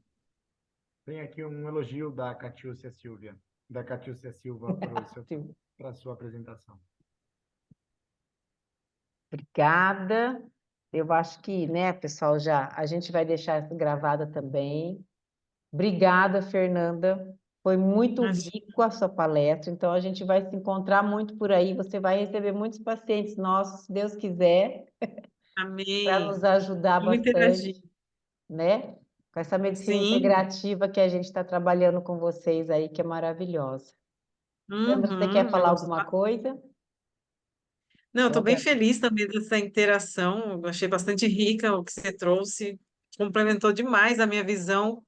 [SPEAKER 2] Tem aqui um elogio da Catiúcia Silva
[SPEAKER 1] Sim.
[SPEAKER 2] para a sua apresentação.
[SPEAKER 1] Obrigada. Eu acho que, né, pessoal, já a gente vai deixar isso gravada também. Obrigada, Fernanda. Foi muito
[SPEAKER 3] Mas,
[SPEAKER 1] rico a sua palestra, então a gente vai se encontrar muito por aí. Você vai receber muitos pacientes nossos, se Deus quiser, para nos
[SPEAKER 3] amém.
[SPEAKER 1] ajudar
[SPEAKER 3] Vamos
[SPEAKER 1] bastante,
[SPEAKER 3] interagir.
[SPEAKER 1] né? Com essa medicina
[SPEAKER 3] Sim.
[SPEAKER 1] integrativa que a gente está trabalhando com vocês aí, que é maravilhosa. Sandra, você quer
[SPEAKER 3] Uhum.
[SPEAKER 1] falar alguma coisa?
[SPEAKER 3] Não,
[SPEAKER 1] Eu
[SPEAKER 3] estou bem
[SPEAKER 1] agradeço.
[SPEAKER 3] feliz também dessa interação. Eu achei bastante rica o que você trouxe. Complementou demais a minha visão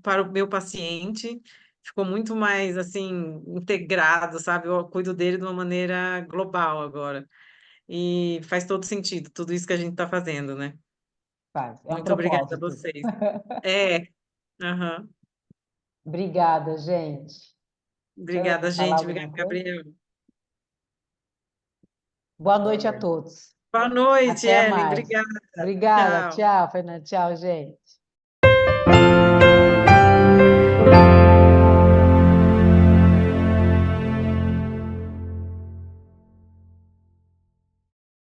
[SPEAKER 3] para o meu paciente. Ficou muito mais assim integrado, sabe? Eu cuido dele de uma maneira global agora. E faz todo sentido, tudo isso que a gente está fazendo, né?
[SPEAKER 1] Faz. É um
[SPEAKER 3] Muito obrigada a
[SPEAKER 1] propósito.
[SPEAKER 3] vocês. É, aham.
[SPEAKER 1] Obrigada, gente. Sandra,
[SPEAKER 3] Obrigada,
[SPEAKER 1] quer falar
[SPEAKER 3] gente. Obrigada,
[SPEAKER 1] alguma coisa?
[SPEAKER 3] Gabriel.
[SPEAKER 1] Boa
[SPEAKER 2] Boa
[SPEAKER 1] noite a
[SPEAKER 2] noite.
[SPEAKER 1] todos.
[SPEAKER 3] Boa noite,
[SPEAKER 1] Até
[SPEAKER 3] Ellen.
[SPEAKER 1] mais.
[SPEAKER 3] Obrigada.
[SPEAKER 1] Obrigada.
[SPEAKER 3] Tchau.
[SPEAKER 1] Tchau, Fernanda. Tchau, gente.